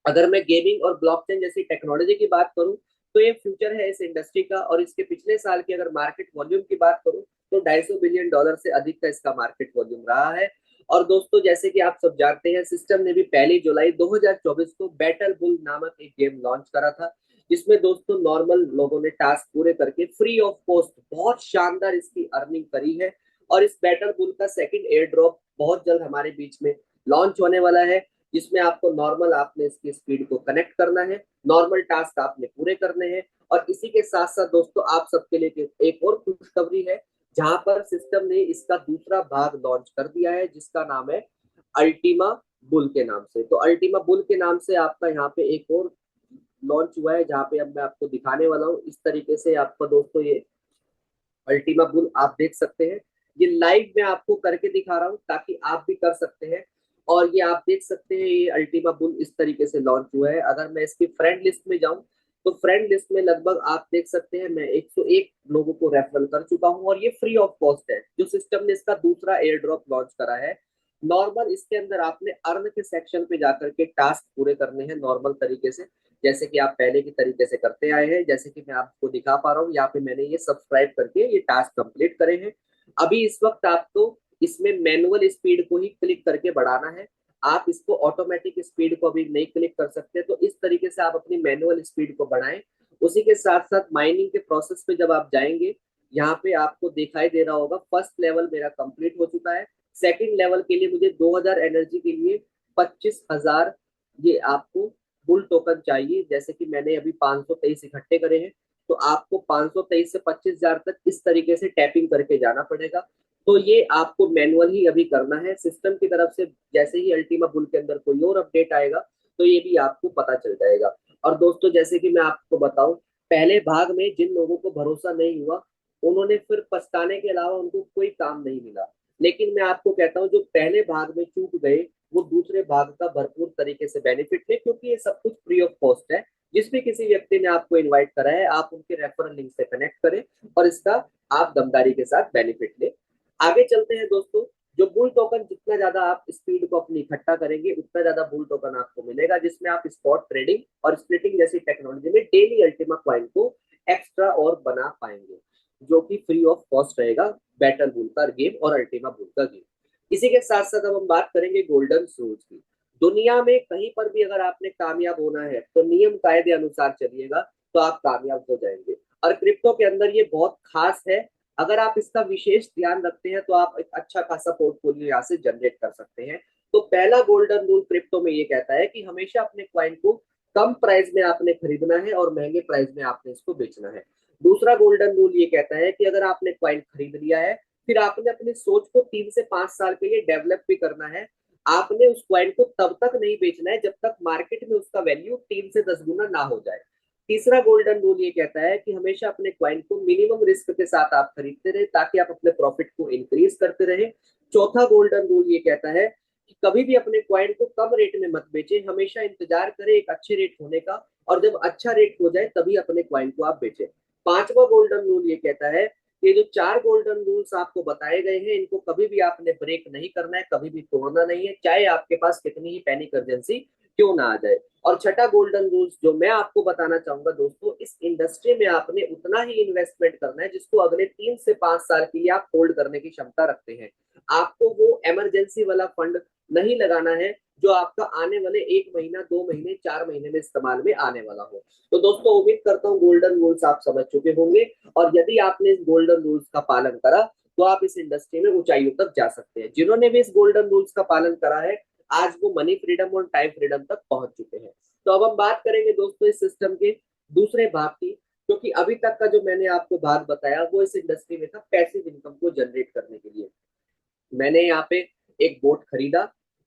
अगर मैं गेमिंग और ब्लॉकचेन जैसी टेक्नोलॉजी की बात करूं तो ये फ्यूचर है इस इंडस्ट्री का। और इसके पिछले साल की अगर मार्केट वॉल्यूम की बात करूं तो $250 बिलियन से अधिक का इसका मार्केट वॉल्यूम रहा है। और दोस्तों जैसे कि आप सब जानते हैं, सिस्टम ने भी 1 जुलाई 2024 को बैटल बुल नामक एक गेम लॉन्च करा था, जिसमें दोस्तों नॉर्मल लोगों ने टास्क पूरे करके फ्री ऑफ कॉस्ट बहुत शानदार इसकी अर्निंग करी है। और इस बैटल बुल का सेकंड एयर ड्रॉप बहुत जल्द हमारे बीच में लॉन्च होने वाला है, जिसमें आपको नॉर्मल आपने इसकी स्पीड को कनेक्ट करना है, नॉर्मल टास्क आपने पूरे करने हैं। और इसी के साथ साथ दोस्तों आप सबके लिए एक और खुशखबरी है, जहां पर सिस्टम ने इसका दूसरा भाग लॉन्च कर दिया है, जिसका नाम है अल्टीमा बुल के नाम से। तो अल्टीमा बुल के नाम से आपका यहाँ पे एक और लॉन्च हुआ है, जहाँ पे अब मैं आपको दिखाने वाला हूँ। इस तरीके से आपको दोस्तों ये अल्टीमा बुल आप देख सकते हैं। ये लाइव मैं आपको करके दिखा रहा हूँ ताकि आप भी कर सकते हैं। और ये आप देख सकते हैं, ये अल्टीमा बुल इस तरीके से लॉन्च हुआ है। अगर मैं इसकी फ्रेंड लिस्ट में जाऊं तो फ्रेंड लिस्ट में लगभग आप देख सकते हैं मैं 101 लोगों को रेफरल कर चुका हूं, और ये फ्री ऑफ कॉस्ट है। जो सिस्टम ने इसका दूसरा एयर ड्रॉप लॉन्च करा है नॉर्मल, इसके अंदर आपने अर्न के सेक्शन पे जाकर के टास्क पूरे करने हैं नॉर्मल तरीके से, जैसे कि आप पहले की तरीके से करते आए हैं। जैसे कि मैं आपको दिखा पा रहा हूँ, यहाँ पे मैंने ये सब्सक्राइब करके ये टास्क कंप्लीट करे हैं। अभी इस वक्त आपको इसमें मैनुअल स्पीड को ही क्लिक करके बढ़ाना है। आप इसको ऑटोमेटिक स्पीड को अभी नहीं क्लिक कर सकते, तो इस तरीके से आप अपनी मैनुअल स्पीड को बढ़ाएं। उसी के साथ साथ माइनिंग के प्रोसेस पे जब आप जाएंगे, यहाँ पे आपको दिखाई दे रहा होगा फर्स्ट लेवल मेरा कंप्लीट हो चुका है। सेकंड लेवल के लिए मुझे 2000 एनर्जी के लिए 25,000 ये आपको बुल टोकन चाहिए। जैसे कि मैंने अभी 523 इकट्ठे करे हैं, तो आपको 523 से 25,000 तक इस तरीके से टैपिंग करके जाना पड़ेगा। तो ये आपको मैनुअल ही अभी करना है सिस्टम की तरफ से। जैसे ही अल्टीमा बुल के अंदर कोई और अपडेट आएगा तो ये भी आपको पता चल जाएगा। और दोस्तों जैसे कि मैं आपको बताऊं, पहले भाग में जिन लोगों को भरोसा नहीं हुआ उन्होंने फिर पछताने के अलावा उनको कोई काम नहीं मिला। लेकिन मैं आपको कहता हूँ, जो पहले भाग में चूक गए वो दूसरे भाग का भरपूर तरीके से बेनिफिट ले, क्योंकि ये सब कुछ फ्री ऑफ कॉस्ट है। जिस भी किसी व्यक्ति ने आपको इनवाइट करा है, आप उनके रेफरल लिंक से कनेक्ट करें और इसका आप दमदारी के साथ बेनिफिट ले। आगे चलते हैं दोस्तों। जो बुल टोकन, जितना ज्यादा आप स्पीड को अपनी इकट्ठा करेंगे उतना ज्यादा बुल टोकन आपको मिलेगा, जिसमें आप स्पॉट ट्रेडिंग और स्प्लिटिंग जैसी टेक्नोलॉजी में डेली अल्टीमा कॉइन को एक्स्ट्रा और बना पाएंगे, जो कि फ्री ऑफ कॉस्ट रहेगा बैटल बुल का गेम और अल्टीमा बुल का गेम। इसी के साथ साथ अब हम बात करेंगे गोल्डन रूल्स की। दुनिया में कहीं पर भी अगर आपने कामयाब होना है तो नियम कायदे अनुसार चलिएगा, तो आप कामयाब हो जाएंगे। और क्रिप्टो के अंदर ये बहुत खास है। अगर आप इसका विशेष ध्यान रखते हैं तो आप एक अच्छा खासा पोर्टफोलियो यहाँ से जनरेट कर सकते हैं। तो पहला गोल्डन रूल क्रिप्टो में ये कहता है कि हमेशा अपने क्वाइन को कम प्राइस में आपने खरीदना है और महंगे प्राइस में आपने इसको बेचना है। दूसरा गोल्डन रूल ये कहता है कि अगर आपने क्वाइन खरीद लिया है, फिर आपने अपनी सोच को 3 से 5 साल के लिए डेवलप भी करना है। आपने उस क्वाइन को तब तक नहीं बेचना है जब तक मार्केट में उसका वैल्यू 3 से 10 गुना ना हो जाए। तीसरा गोल्डन रूल ये कहता है कि हमेशा अपने क्वाइन को मिनिमम रिस्क के साथ आप खरीदते रहे ताकि आप अपने प्रॉफिट को इंक्रीज करते रहे। चौथा गोल्डन रूल ये कहता है कि कभी भी अपने क्वाइन को कम रेट में मत बेचे, हमेशा इंतजार करें एक अच्छे रेट होने का, और जब अच्छा रेट हो जाए तभी अपने क्वाइन को आप बेचें। पांचवा गोल्डन रूल ये कहता है कि जो 4 गोल्डन रूल्स आपको बताए गए हैं इनको कभी भी आपने ब्रेक नहीं करना है, कभी भी तोड़ना नहीं है, चाहे आपके पास कितनी ही पैनिक अर्जेंसी क्यों ना आ जाए। और छठा गोल्डन रूल्स जो मैं आपको बताना चाहूंगा दोस्तों, इस इंडस्ट्री में आपने उतना ही इन्वेस्टमेंट करना है जिसको अगले 3 से 5 साल के लिए आप होल्ड करने की क्षमता रखते हैं। आपको वो इमरजेंसी वाला फंड नहीं लगाना है जो आपका आने वाले 1 महीना, 2 महीने, 4 महीने में इस्तेमाल में आने वाला हो। तो दोस्तों उम्मीद करता हूँ गोल्डन रूल्स आप समझ चुके होंगे, और यदि आपने इस गोल्डन रूल्स का पालन करा तो आप इस इंडस्ट्री में ऊंचाइयों तक जा सकते हैं। जिन्होंने भी इस गोल्डन रूल्स का पालन करा है आज वो मनी फ्रीडम और टाइम फ्रीडम तक पहुंच चुके हैं। तो अब हम बात करेंगे दोस्तों इस सिस्टम के दूसरे भाग की, क्योंकि अभी तक का जो मैंने आपको भाग बताया वो इस इंडस्ट्री में था पैसिव इनकम को जनरेट करने के लिए। मैंने यहाँ पे एक बोट खरीदा,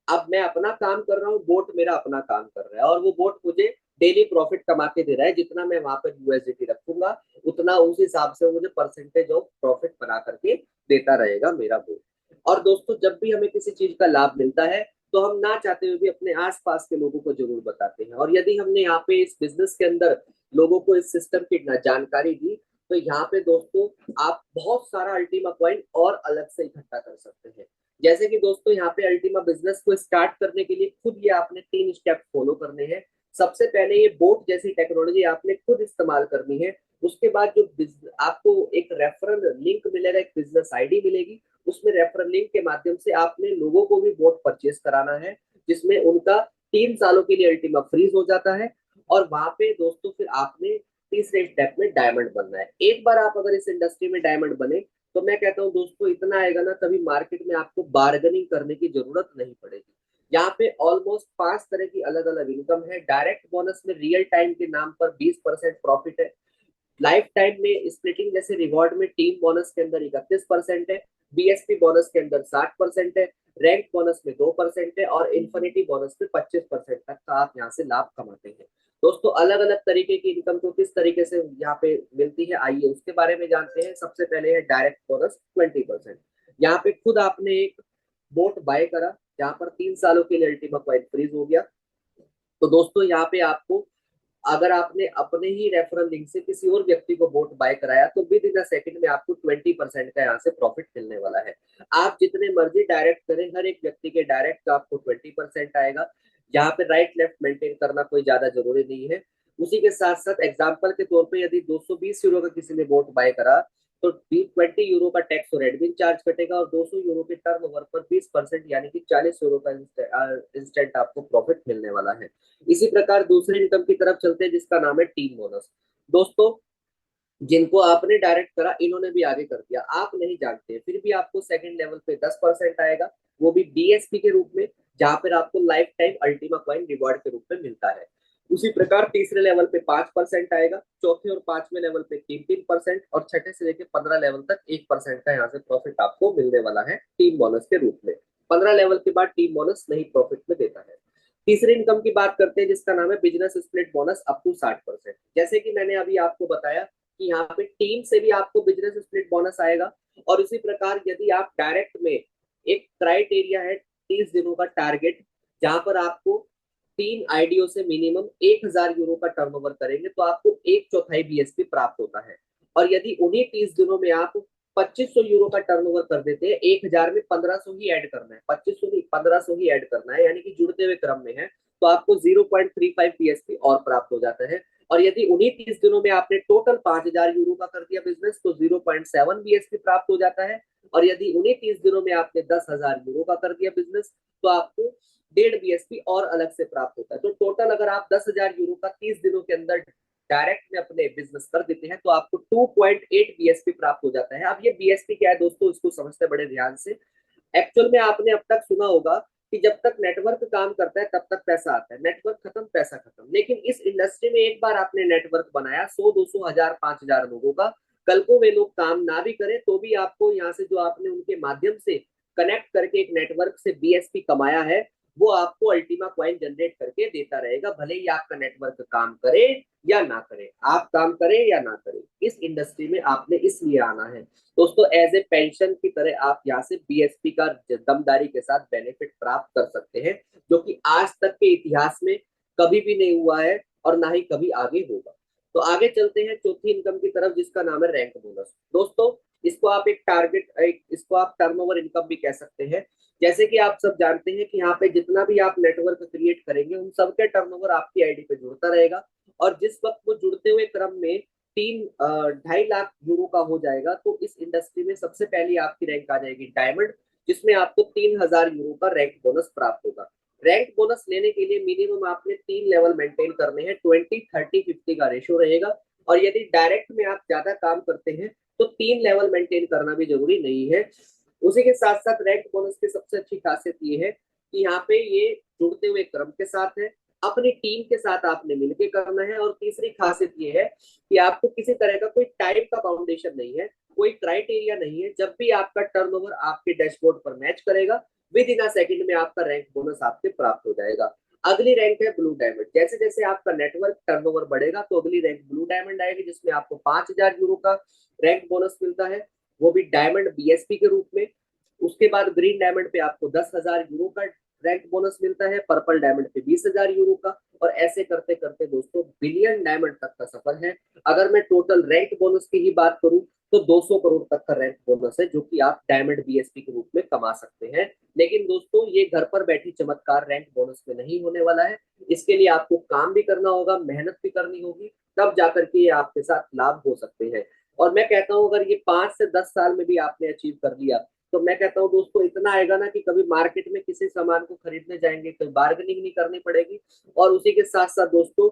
अब मैं अपना काम कर रहा हूँ, बोट मेरा अपना काम कर रहा है, और वो बोट मुझे डेली प्रॉफिट कमा के दे रहा है। जितना मैं वहां पर यूएसडीटी रखूंगा उतना उस हिसाब से मुझे परसेंटेज ऑफ प्रॉफिट बना करके देता रहेगा मेरा बोट। और दोस्तों जब भी हमें किसी चीज का लाभ मिलता है तो हम ना चाहते हुए भी अपने आसपास के लोगों को जरूर बताते हैं। और यदि हमने यहाँ पे इस बिजनेस के अंदर लोगों को इस सिस्टम की जानकारी दी तो यहाँ पे दोस्तों आप बहुत सारा अल्टीमा कॉइन और अलग से इकट्ठा कर सकते हैं। जैसे कि दोस्तों यहाँ पे अल्टीमा बिजनेस को स्टार्ट करने के लिए खुद ये आपने 3 स्टेप फॉलो करने हैं। सबसे पहले ये बोट जैसी टेक्नोलॉजी आपने खुद इस्तेमाल करनी है। उसके बाद जो आपको एक रेफरल लिंक मिलेगा, एक बिजनेस आईडी मिलेगी, उसमें रेफरल लिंक के माध्यम से आपने लोगों को भी बोट परचेज कराना है, जिसमें उनका 3 सालों के लिए अल्टीमा फ्रीज हो जाता है। और वहां पे दोस्तों फिर आपने तीसरे स्टेप में डायमंड बनना है। एक बार आप अगर इस इंडस्ट्री में डायमंड बने तो मैं कहता हूँ दोस्तों इतना आएगा ना, कभी मार्केट में आपको बार्गेनिंग करने की जरूरत नहीं पड़ेगी। यहाँ पे ऑलमोस्ट 5 तरह की अलग अलग इनकम है। डायरेक्ट बोनस में रियल टाइम के नाम पर 20% प्रॉफिट है। लाइफ टाइम में स्प्लिटिंग जैसे रिवॉर्ड में टीम बोनस के अंदर 31% है, बीएसपी बोनस के अंदर 60% है, रैंक बोनस में 2% है, और इन्फिनिटी बोनस में 25% तक का आप यहाँ से लाभ कमाते हैं। दोस्तों अलग अलग तरीके की इनकम को किस तरीके से यहाँ पे मिलती है आइए उसके बारे में जानते हैं। सबसे पहले है डायरेक्ट बोनस 20%। यहाँ पे खुद आपने एक बोट बाय करा जहां पर 3 सालों के लिए अल्टीमा क्वाइन फ्रीज हो गया, तो दोस्तों यहाँ पे आपको अगर आपने अपने ही रेफरल लिंक से किसी और व्यक्ति को बोट बाय कराया तो विद इन अ सेकंड में आपको 20% का यहाँ से प्रॉफिट मिलने वाला है। आप जितने मर्जी डायरेक्ट करें, हर एक व्यक्ति के डायरेक्ट का आपको 20% आएगा। यहाँ पे राइट लेफ्ट मेंटेन करना कोई ज्यादा जरूरी नहीं है। उसी के साथ साथ एग्जाम्पल के तौर पर यदि 220 यूरो का किसी ने बोट बाय करा तो 20 यूरो का टैक्स और एडमिन चार्ज कटेगा, और 200 यूरो के टर्न ओवर पर 20% यानी कि 40 यूरो का इंस्टेंट आपको प्रॉफिट मिलने वाला है। इसी प्रकार दूसरे इनकम की तरफ चलते हैं जिसका नाम है टीम बोनस। दोस्तों जिनको आपने डायरेक्ट करा इन्होंने भी आगे कर दिया, आप नहीं जानते, फिर भी आपको सेकंड लेवल पे 10% आएगा, वो भी बीएसपी के रूप में, जहां पर आपको life time Ultima coin reward के रूप में मिलता है। उसी प्रकार तीसरे लेवल पे 5% आएगा, चौथे और पांचवें लेवल पे 3-3%, और छठे से लेकर 15 लेवल तक 1% का यहाँ से प्रॉफिट आपको मिलने वाला है टीम बोनस के रूप में। 15 लेवल के बाद टीम बोनस नहीं प्रॉफिट में देता है। तीसरे इनकम की बात करते हैं जिसका नाम है business split bonus up to 60%। जैसे कि मैंने अभी आपको बताया कि यहाँ पे टीम से भी आपको बिजनेस स्प्लिट बोनस आएगा। और इसी प्रकार यदि आप डायरेक्ट में, एक क्राइटेरिया है 30 दिनों का टारगेट, जहां पर आपको 3 आईडियो से मिनिमम 1000 यूरो का टर्नओवर करेंगे तो आपको 1/4 बीएसपी प्राप्त होता है। और यदि उन्हीं 30 दिनों में आप 2500 यूरो का टर्नओवर कर देते हैं, 1000 में 1500 ही ऐड करना है, 2500 नहीं 1500 ही ऐड करना है, यानी कि जुड़ते हुए क्रम में है, तो आपको 0.35 पीएसपी और प्राप्त हो जाता है। और यदि उन्हीं 30 दिनों में आपने टोटल 5000 यूरो का कर दिया बिजनेस तो 0.7 बीएसपी प्राप्त हो जाता है। और यदि उन्हीं 30 दिनों में आपने 10,000 यूरो का कर दिया बिजनेस तो आपको 1.5 बीएसपी और अलग से प्राप्त होता है। तो टोटल अगर आप 10,000 यूरो का 30 दिनों के अंदर डायरेक्ट में अपने बिजनेस कर देते हैं तो आपको 2.8 बीएसपी प्राप्त हो जाता है। अब ये बीएसपी क्या है दोस्तों, इसको समझते बड़े ध्यान से। एक्चुअल में आपने अब तक सुना होगा कि जब तक नेटवर्क काम करता है तब तक पैसा आता है, नेटवर्क खत्म पैसा खत्म। लेकिन इस इंडस्ट्री में एक बार आपने नेटवर्क बनाया 100 200 1000 5000 लोगों का, कल को वे लोग काम ना भी करें तो भी आपको यहाँ से जो आपने उनके माध्यम से कनेक्ट करके एक नेटवर्क से बीएसपी कमाया है, वो आपको अल्टीमा कॉइन जनरेट करके देता रहेगा, भले ही आपका नेटवर्क काम करे या ना करे, आप काम करें या ना करें। इस इंडस्ट्री में आपने इसलिए आना है दोस्तों, एज ए पेंशन की तरह आप यहाँ से बीएसपी का दमदारी के साथ बेनिफिट प्राप्त कर सकते हैं, जो कि आज तक के इतिहास में कभी भी नहीं हुआ है और ना ही कभी आगे होगा। तो आगे चलते हैं चौथी इनकम की तरफ, जिसका नाम है रैंक बोनस। दोस्तों इसको आप एक टारगेट, इसको आप टर्नओवर इनकम भी कह सकते हैं। जैसे कि आप सब जानते हैं कि यहाँ पे जितना भी आप नेटवर्क क्रिएट करेंगे उन सबके टर्नओवर आपकी आईडी पे जुड़ता रहेगा, और जिस वक्त वो जुड़ते हुए क्रम में 3-2.5 लाख यूरो का हो जाएगा, तो इस इंडस्ट्री में सबसे पहले आपकी रैंक आ जाएगी डायमंड, जिसमें आपको 3000 यूरो का रैंक बोनस प्राप्त होगा। रैंक बोनस लेने के लिए मिनिमम आपने 3 लेवल मेंटेन करने हैं, 20-30-50 का रेशियो रहेगा। और यदि डायरेक्ट में आप ज्यादा काम करते हैं तो 3 लेवल मेंटेन करना भी जरूरी नहीं है। उसी के साथ साथ रैंक बोनस की सबसे अच्छी खासियत ये है कि यहाँ पे ये जुड़ते हुए क्रम के साथ है, अपनी टीम के साथ आपने मिलकर करना है। और तीसरी खासियत ये है कि आपको किसी तरह का कोई टाइम का फाउंडेशन नहीं है, कोई क्राइटेरिया नहीं है। जब भी आपका टर्नओवर आपके डैशबोर्ड पर मैच करेगा, विद इन अ सेकंड में आपका रैंक बोनस आपके प्राप्त हो जाएगा। अगली रैंक है ब्लू डायमंड। जैसे जैसे आपका नेटवर्क टर्नओवर बढ़ेगा तो अगली रैंक ब्लू डायमंड आएगी, जिसमें आपको 5000 यूरो का रैंक बोनस मिलता है, वो भी डायमंड बीएसपी के रूप में। उसके बाद ग्रीन डायमंड पे आपको 10,000 यूरो का रैंक बोनस मिलता है, पर्पल डायमंड पे 20,000 यूरो का, और ऐसे करते करते दोस्तों बिलियन डायमंड तक का सफर है। अगर मैं टोटल रैंक बोनस की ही बात करूं तो 200 करोड़ तक का रैंक बोनस है, जो कि आप डायमंड बीएसपी के रूप में कमा सकते हैं। लेकिन दोस्तों ये घर पर बैठी चमत्कार रैंक बोनस में नहीं होने वाला है, इसके लिए आपको काम भी करना होगा, मेहनत भी करनी होगी, तब जाकर के ये आपके साथ लाभ हो सकते हैं। और मैं कहता हूं अगर ये 5 से 10 साल में भी आपने अचीव कर लिया तो मैं कहता हूँ दोस्तों इतना आएगा ना कि कभी मार्केट में किसी सामान को खरीदने जाएंगे तो बार्गेनिंग नहीं करनी पड़ेगी। और उसी के साथ साथ दोस्तों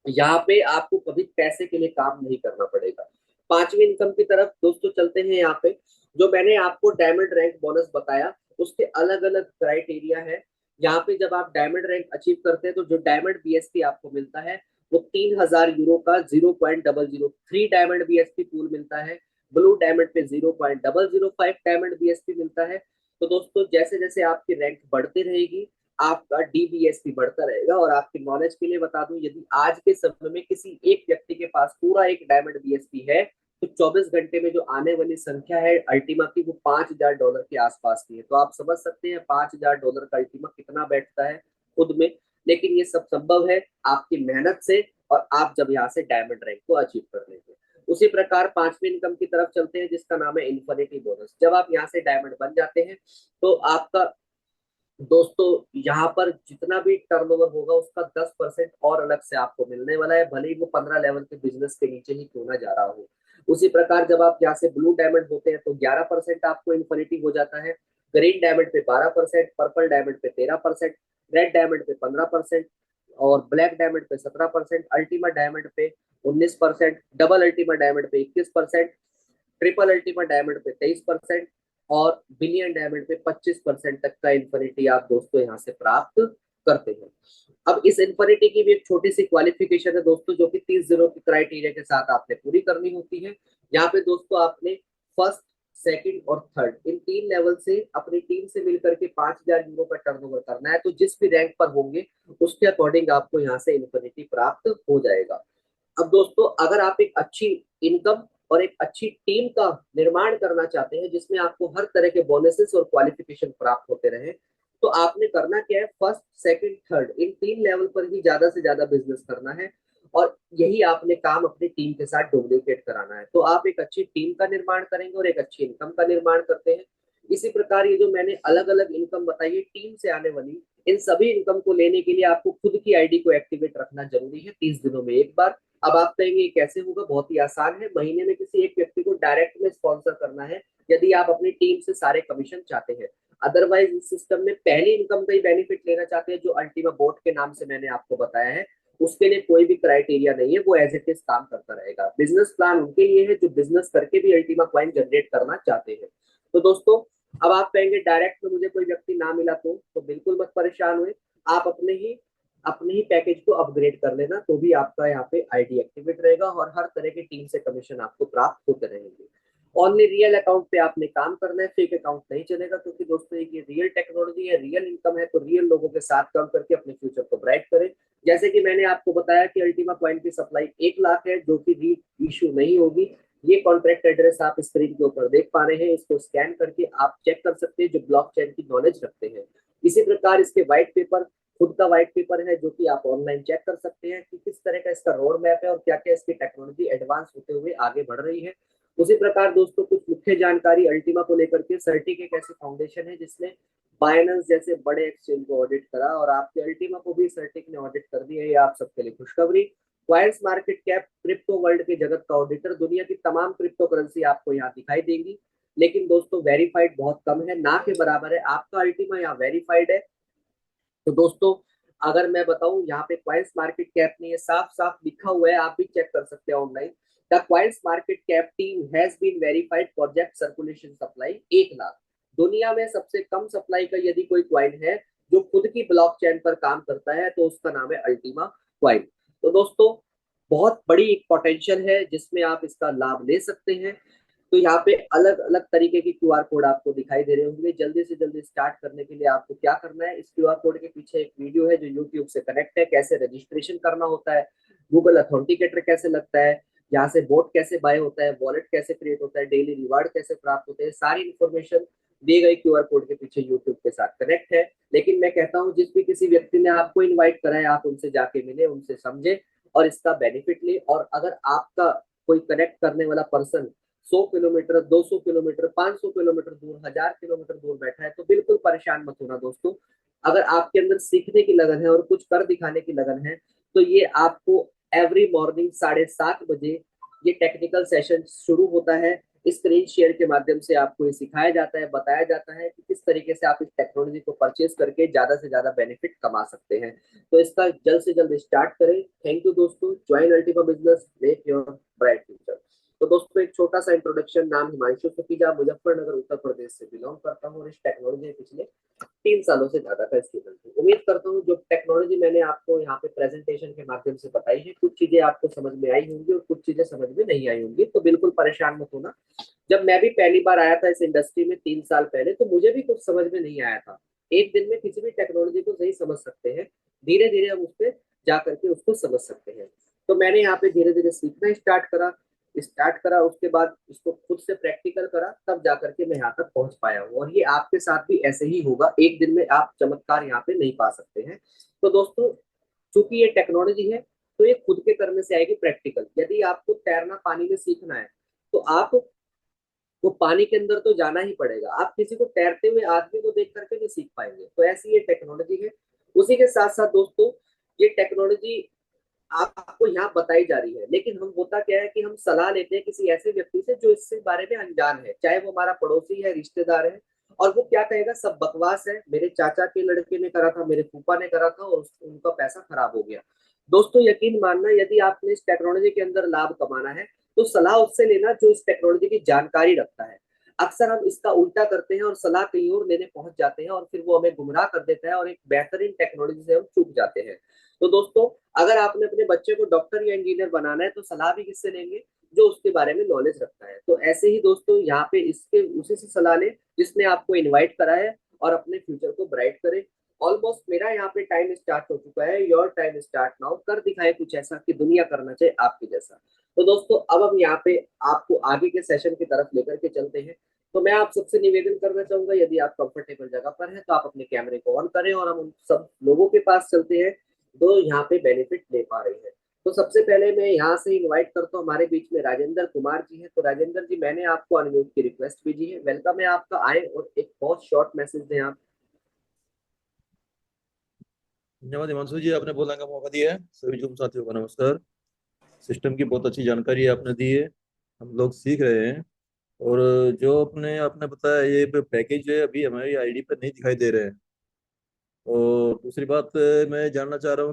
यहाँ पे आपको कभी पैसे के लिए काम नहीं करना पड़ेगा। पांचवी इनकम की तरफ दोस्तों चलते हैं। यहाँ पे जो मैंने आपको डायमंड रैंक बोनस बताया उसके अलग अलग क्राइटेरिया है। यहाँ पे जब आप डायमंड रैंक अचीव करते हैं तो जो डायमंड बीएसपी आपको मिलता है वो 3000 यूरो का 0.003 डायमंड बीएसपी पूल मिलता है। ब्लू डायमंड पे 0.005 डायमंड बीएसपी मिलता है। तो दोस्तों जैसे जैसे आपकी रैंक बढ़ती रहेगी आपका डीबीएसपी बढ़ता रहेगा। और आपकी नॉलेज के लिए बता दूं, यदि आज के समय में किसी एक व्यक्ति के पास पूरा एक डायमंड बीएसपी है तो 24 घंटे में जो आने वाली संख्या है अल्टीमा की वो $5000 के आसपास की है। तो आप समझ सकते हैं $5000 का अल्टीमा कितना बैठता है खुद में। लेकिन ये सब संभव है आपकी मेहनत से, और आप जब यहाँ से डायमंड रैंक को अचीव कर लेंगे। उसी प्रकार पांचवी इनकम की तरफ चलते हैं, जिसका नाम है इन्फिनिटी बोनस। जब आप यहाँ से डायमंड बन जाते हैं तो आपका दोस्तों यहाँ पर जितना भी टर्नओवर होगा उसका 10% और अलग से आपको मिलने वाला है, भले ही वो 15 लेवल के बिजनेस के नीचे ही क्यों ना जा रहा हो। उसी प्रकार जब आप यहाँ से ब्लू डायमंड होते हैं तो 11% आपको इन्फिनिटी हो जाता है, ग्रीन डायमंड पे 12%, पर्पल डायमंड पे 13%, रेड डायमंड पे 15% और ब्लैक डायमंड पे 17%, अल्टीमा डायमंड पे 19%, डबल अल्टीमा डायमंड पे 21%, ट्रिपल अल्टीमा डायमंड पे 23% और बिलियन डायमंड पे 25% तक का इन्फिनिटी आप दोस्तों यहाँ से प्राप्त करते हैं। अब इस इन्फिनिटी की भी एक छोटी सी क्वालिफिकेशन है दोस्तों, जो कि 30 दिनों की क्राइटेरिया के साथ आपने पूरी करनी होती है। यहाँ पे दोस्तों आपने फर्स्ट, सेकंड और थर्ड इन 3 लेवल से अपनी टीम से मिलकर के 5000 यूरो का टर्नओवर करना है। तो जिस भी रैंक पर होंगे उसके अकॉर्डिंग आपको यहाँ से इन्फिनिटी प्राप्त हो जाएगा। अब दोस्तों अगर आप एक अच्छी इनकम और एक अच्छी टीम का निर्माण करना चाहते हैं जिसमें आपको हर तरह के बोनसेस और क्वालिफिकेशन प्राप्त होते रहे, तो आपने करना क्या है, first, second, third in 3 level पर ही ज्यादा से ज्यादा बिजनेस करना है। और यही आपने काम अपनी टीम के साथ डुप्लीकेट कराना है। तो आप एक अच्छी टीम का निर्माण करेंगे और एक अच्छी इनकम का निर्माण करते हैं। इसी प्रकार ये जो मैंने अलग अलग इनकम बताई है टीम से आने वाली, इन सभी इनकम को लेने के लिए आपको खुद की आईडी को एक्टिवेट रखना जरूरी है 30 दिनों में एक बार। अब आप कहेंगे कैसे होगा, बहुत ही आसान है। महीने में किसी एक व्यक्ति को डायरेक्ट में स्पॉन्सर करना है यदि आप अपनी टीम से सारे कमीशन चाहते हैं। अदरवाइज इस सिस्टम में पहली इनकम का ही बेनिफिट लेना चाहते हैं जो अल्टीमा बोट के नाम से मैंने आपको बताया है, उसके लिए कोई भी क्राइटेरिया नहीं है, वो एज इट इज काम करता रहेगा। बिजनेस प्लान उनके लिए है जो बिजनेस करके भी अल्टीमा कॉइन जनरेट करना चाहते हैं। तो दोस्तों अब आप कहेंगे डायरेक्ट में मुझे कोई व्यक्ति ना मिला तो बिल्कुल मत परेशान हुए। आप अपने ही पैकेज को अपग्रेड कर लेना, तो भी आपका यहाँ पे आईडी एक्टिवेट रहेगा और हर तरह की टीम से कमीशन आपको प्राप्त होते रहेंगे। ओनली रियल अकाउंट पे आपने काम करना है, फेक अकाउंट नहीं चलेगा, क्योंकि दोस्तों ये रियल टेक्नोलॉजी है, रियल इनकम है, तो रियल लोगों के साथ काम करके अपने फ्यूचर को ब्राइट करें। जैसे कि मैंने आपको बताया कि अल्टीमा कॉइन की सप्लाई 1 लाख है, जो कि री इशू नहीं होगी। ये कॉन्ट्रैक्ट एड्रेस आप स्क्रीन के ऊपर देख पा रहे हैं, इसको स्कैन करके आप चेक कर सकते हैं जो ब्लॉकचेन की नॉलेज रखते हैं। इसी प्रकार इसके व्हाइट पेपर, खुद का व्हाइट पेपर है, जो कि आप ऑनलाइन चेक कर सकते हैं कि किस तरह का इसका रोड मैप है और क्या क्या इसकी टेक्नोलॉजी एडवांस होते हुए आगे बढ़ रही है। उसी प्रकार दोस्तों कुछ मुख्य जानकारी अल्टीमा को लेकर के, सर्टिक एक ऐसी फाउंडेशन है जिसने बाइनेंस जैसे बड़े एक्सचेंज को ऑडिट करा और आपके अल्टीमा को भी सर्टिक ने ऑडिट कर दिया। ये आप सबके लिए खुशखबरी। Coins market cap crypto world के जगत का ऑडिटर, दुनिया की तमाम क्रिप्टो करेंसी आपको यहाँ दिखाई देंगी, लेकिन दोस्तों वेरीफाइड बहुत कम है, ना के बराबर है। आपका अल्टीमा यहाँ वेरीफाइड है। तो दोस्तों अगर मैं बताऊं, यहाँ पे क्वाइंस मार्केट कैप में ये साफ साफ लिखा हुआ है, आप भी चेक कर सकते हैं online. The coins market cap team has been verified project circulation supply 1 lakh. दुनिया में सबसे कम सप्लाई का यदि कोई क्वाइन है जो खुद की ब्लॉकचेन पर काम करता है, तो उसका नाम है अल्टीमा क्वाइन। तो दोस्तों बहुत बड़ी एक पोटेंशियल है जिसमें आप इसका लाभ ले सकते हैं। तो यहाँ पे अलग अलग तरीके की क्यूआर कोड आपको दिखाई दे रहे होंगे। जल्दी से जल्दी स्टार्ट करने के लिए आपको क्या करना है, इस क्यूआर कोड के पीछे एक वीडियो है जो यूट्यूब से कनेक्ट है, कैसे रजिस्ट्रेशन करना होता है, गूगल अथेंटिकेटर कैसे लगता है, यहाँ से बोट कैसे बाय होता है, वॉलेट कैसे क्रिएट होता है, डेली रिवार्ड कैसे प्राप्त होते हैं, सारी इन्फॉर्मेशन दी गई क्यूआर कोड के पीछे यूट्यूब के साथ कनेक्ट है। लेकिन मैं कहता हूँ जिस भी किसी व्यक्ति ने आपको इन्वाइट करा है, आप उनसे जाके मिले, उनसे समझे और इसका बेनिफिट ले। और अगर आपका कोई कनेक्ट करने वाला पर्सन 100 किलोमीटर, 200 किलोमीटर, 500 किलोमीटर दूर, 1000 किलोमीटर दूर बैठा है, तो बिल्कुल परेशान मत होना दोस्तों। अगर आपके अंदर सीखने की लगन है और कुछ कर दिखाने की लगन है, तो ये आपको एवरी मॉर्निंग 7:30 बजे ये टेक्निकल सेशन शुरू होता है। स्क्रीन शेयर के माध्यम से आपको ये सिखाया जाता है, बताया जाता है कि किस तरीके से आप इस टेक्नोलॉजी को परचेज करके ज्यादा से ज्यादा बेनिफिट कमा सकते हैं। तो इसका जल्द से जल्द स्टार्ट करें। थैंक यू दोस्तों। Join Ultima business, make your bright future. तो दोस्तों एक छोटा सा इंट्रोडक्शन, नाम हिमांशु सखीजा, मुजफ्फरनगर उत्तर प्रदेश से बिलोंग करता हूँ और इस टेक्नोलॉजी पिछले 3 सालों से ज्यादा का स्टूडेंट हूँ। उम्मीद करता हूँ जो टेक्नोलॉजी मैंने आपको यहाँ पे प्रेजेंटेशन के माध्यम से बताई है, कुछ चीजें आपको समझ में आई होंगी और कुछ चीजें समझ में नहीं आई होंगी, तो बिल्कुल परेशान मत होना। जब मैं भी पहली बार आया था इस इंडस्ट्री में 3 साल पहले, तो मुझे भी कुछ समझ में नहीं आया था। एक दिन में किसी भी टेक्नोलॉजी को सही समझ सकते हैं, धीरे धीरे हम उस पर जा करके उसको समझ सकते हैं। तो मैंने यहाँ पे धीरे धीरे सीखना स्टार्ट करा, उसके बाद इसको खुद से प्रैक्टिकल करा, तब जाकर के मैं यहाँ तक पहुंच पाया हूँ। और ये आपके साथ भी ऐसे ही होगा, एक दिन में आप चमत्कार यहाँ पे नहीं पा सकते हैं। तो दोस्तों चूंकि ये टेक्नोलॉजी है, तो ये खुद के करने से आएगी प्रैक्टिकल। यदि आपको तैरना पानी में सीखना है, तो आप वो पानी के अंदर तो जाना ही पड़ेगा। आप किसी को तैरते हुए आदमी को देख करके नहीं सीख पाएंगे। तो ऐसी ये टेक्नोलॉजी है। उसी के साथ साथ दोस्तों ये टेक्नोलॉजी आपको यहाँ बताई जा रही है, लेकिन हम होता क्या है कि हम सलाह लेते हैं किसी ऐसे व्यक्ति से जो इससे बारे में अनजान है, चाहे वो हमारा पड़ोसी है, रिश्तेदार है, और वो क्या कहेगा, सब बकवास है, मेरे चाचा के लड़के ने करा था, मेरे फूफा ने करा था और उनका पैसा खराब हो गया। दोस्तों यकीन मानना, यदि आपने इस टेक्नोलॉजी के अंदर लाभ कमाना है, तो सलाह उससे लेना जो इस टेक्नोलॉजी की जानकारी रखता है। अक्सर हम इसका उल्टा करते हैं और सलाह कहीं और लेने पहुंच जाते हैं और फिर वो हमें गुमराह कर देता है और एक बेहतरीन टेक्नोलॉजी से हम चूक जाते हैं। तो दोस्तों अगर आपने अपने बच्चे को डॉक्टर या इंजीनियर बनाना है, तो सलाह भी किससे लेंगे, जो उसके बारे में नॉलेज रखता है। तो ऐसे ही दोस्तों यहाँ पे इसके उसी से सलाह लें जिसने आपको इनवाइट करा है, और अपने फ्यूचर को ब्राइट करें। ऑलमोस्ट मेरा यहाँ पे टाइम स्टार्ट हो चुका है, योर टाइम स्टार्ट नाउ। कर दिखाए कुछ ऐसा कि दुनिया करना चाहे आपके जैसा। तो दोस्तों अब हम यहाँ पे आपको आगे के सेशन की तरफ लेकर के चलते हैं। तो मैं आप सबसे निवेदन करना चाहूंगा, यदि आप कंफर्टेबल जगह पर हैं, तो आप अपने कैमरे को ऑन करें और हम उन सब लोगों के पास चलते हैं जो यहाँ पे बेनिफिट ले पा रहे हैं। तो सबसे पहले मैं यहाँ से इनवाइट करता हूँ, हमारे बीच में राजेंद्र कुमार जी हैं। तो राजेंद्र जी, मैंने आपको अनम्यूट की रिक्वेस्ट भेजी है, वेलकम है आपका, आए और एक बहुत शॉर्ट मैसेज दें आप। धन्यवाद हिमांशु जी, आपने बोलने का मौका दिया है। सभी जूम साथियों को नमस्कार। सिस्टम की बहुत अच्छी जानकारी आपने दी है, हम लोग सीख रहे हैं। और जो अपने आपने बताया ये पैकेज है अभी हमारी आईडी पर नहीं दिखाई दे रहे हैं। और दूसरी बात मैं जानना चाह रहा हूँ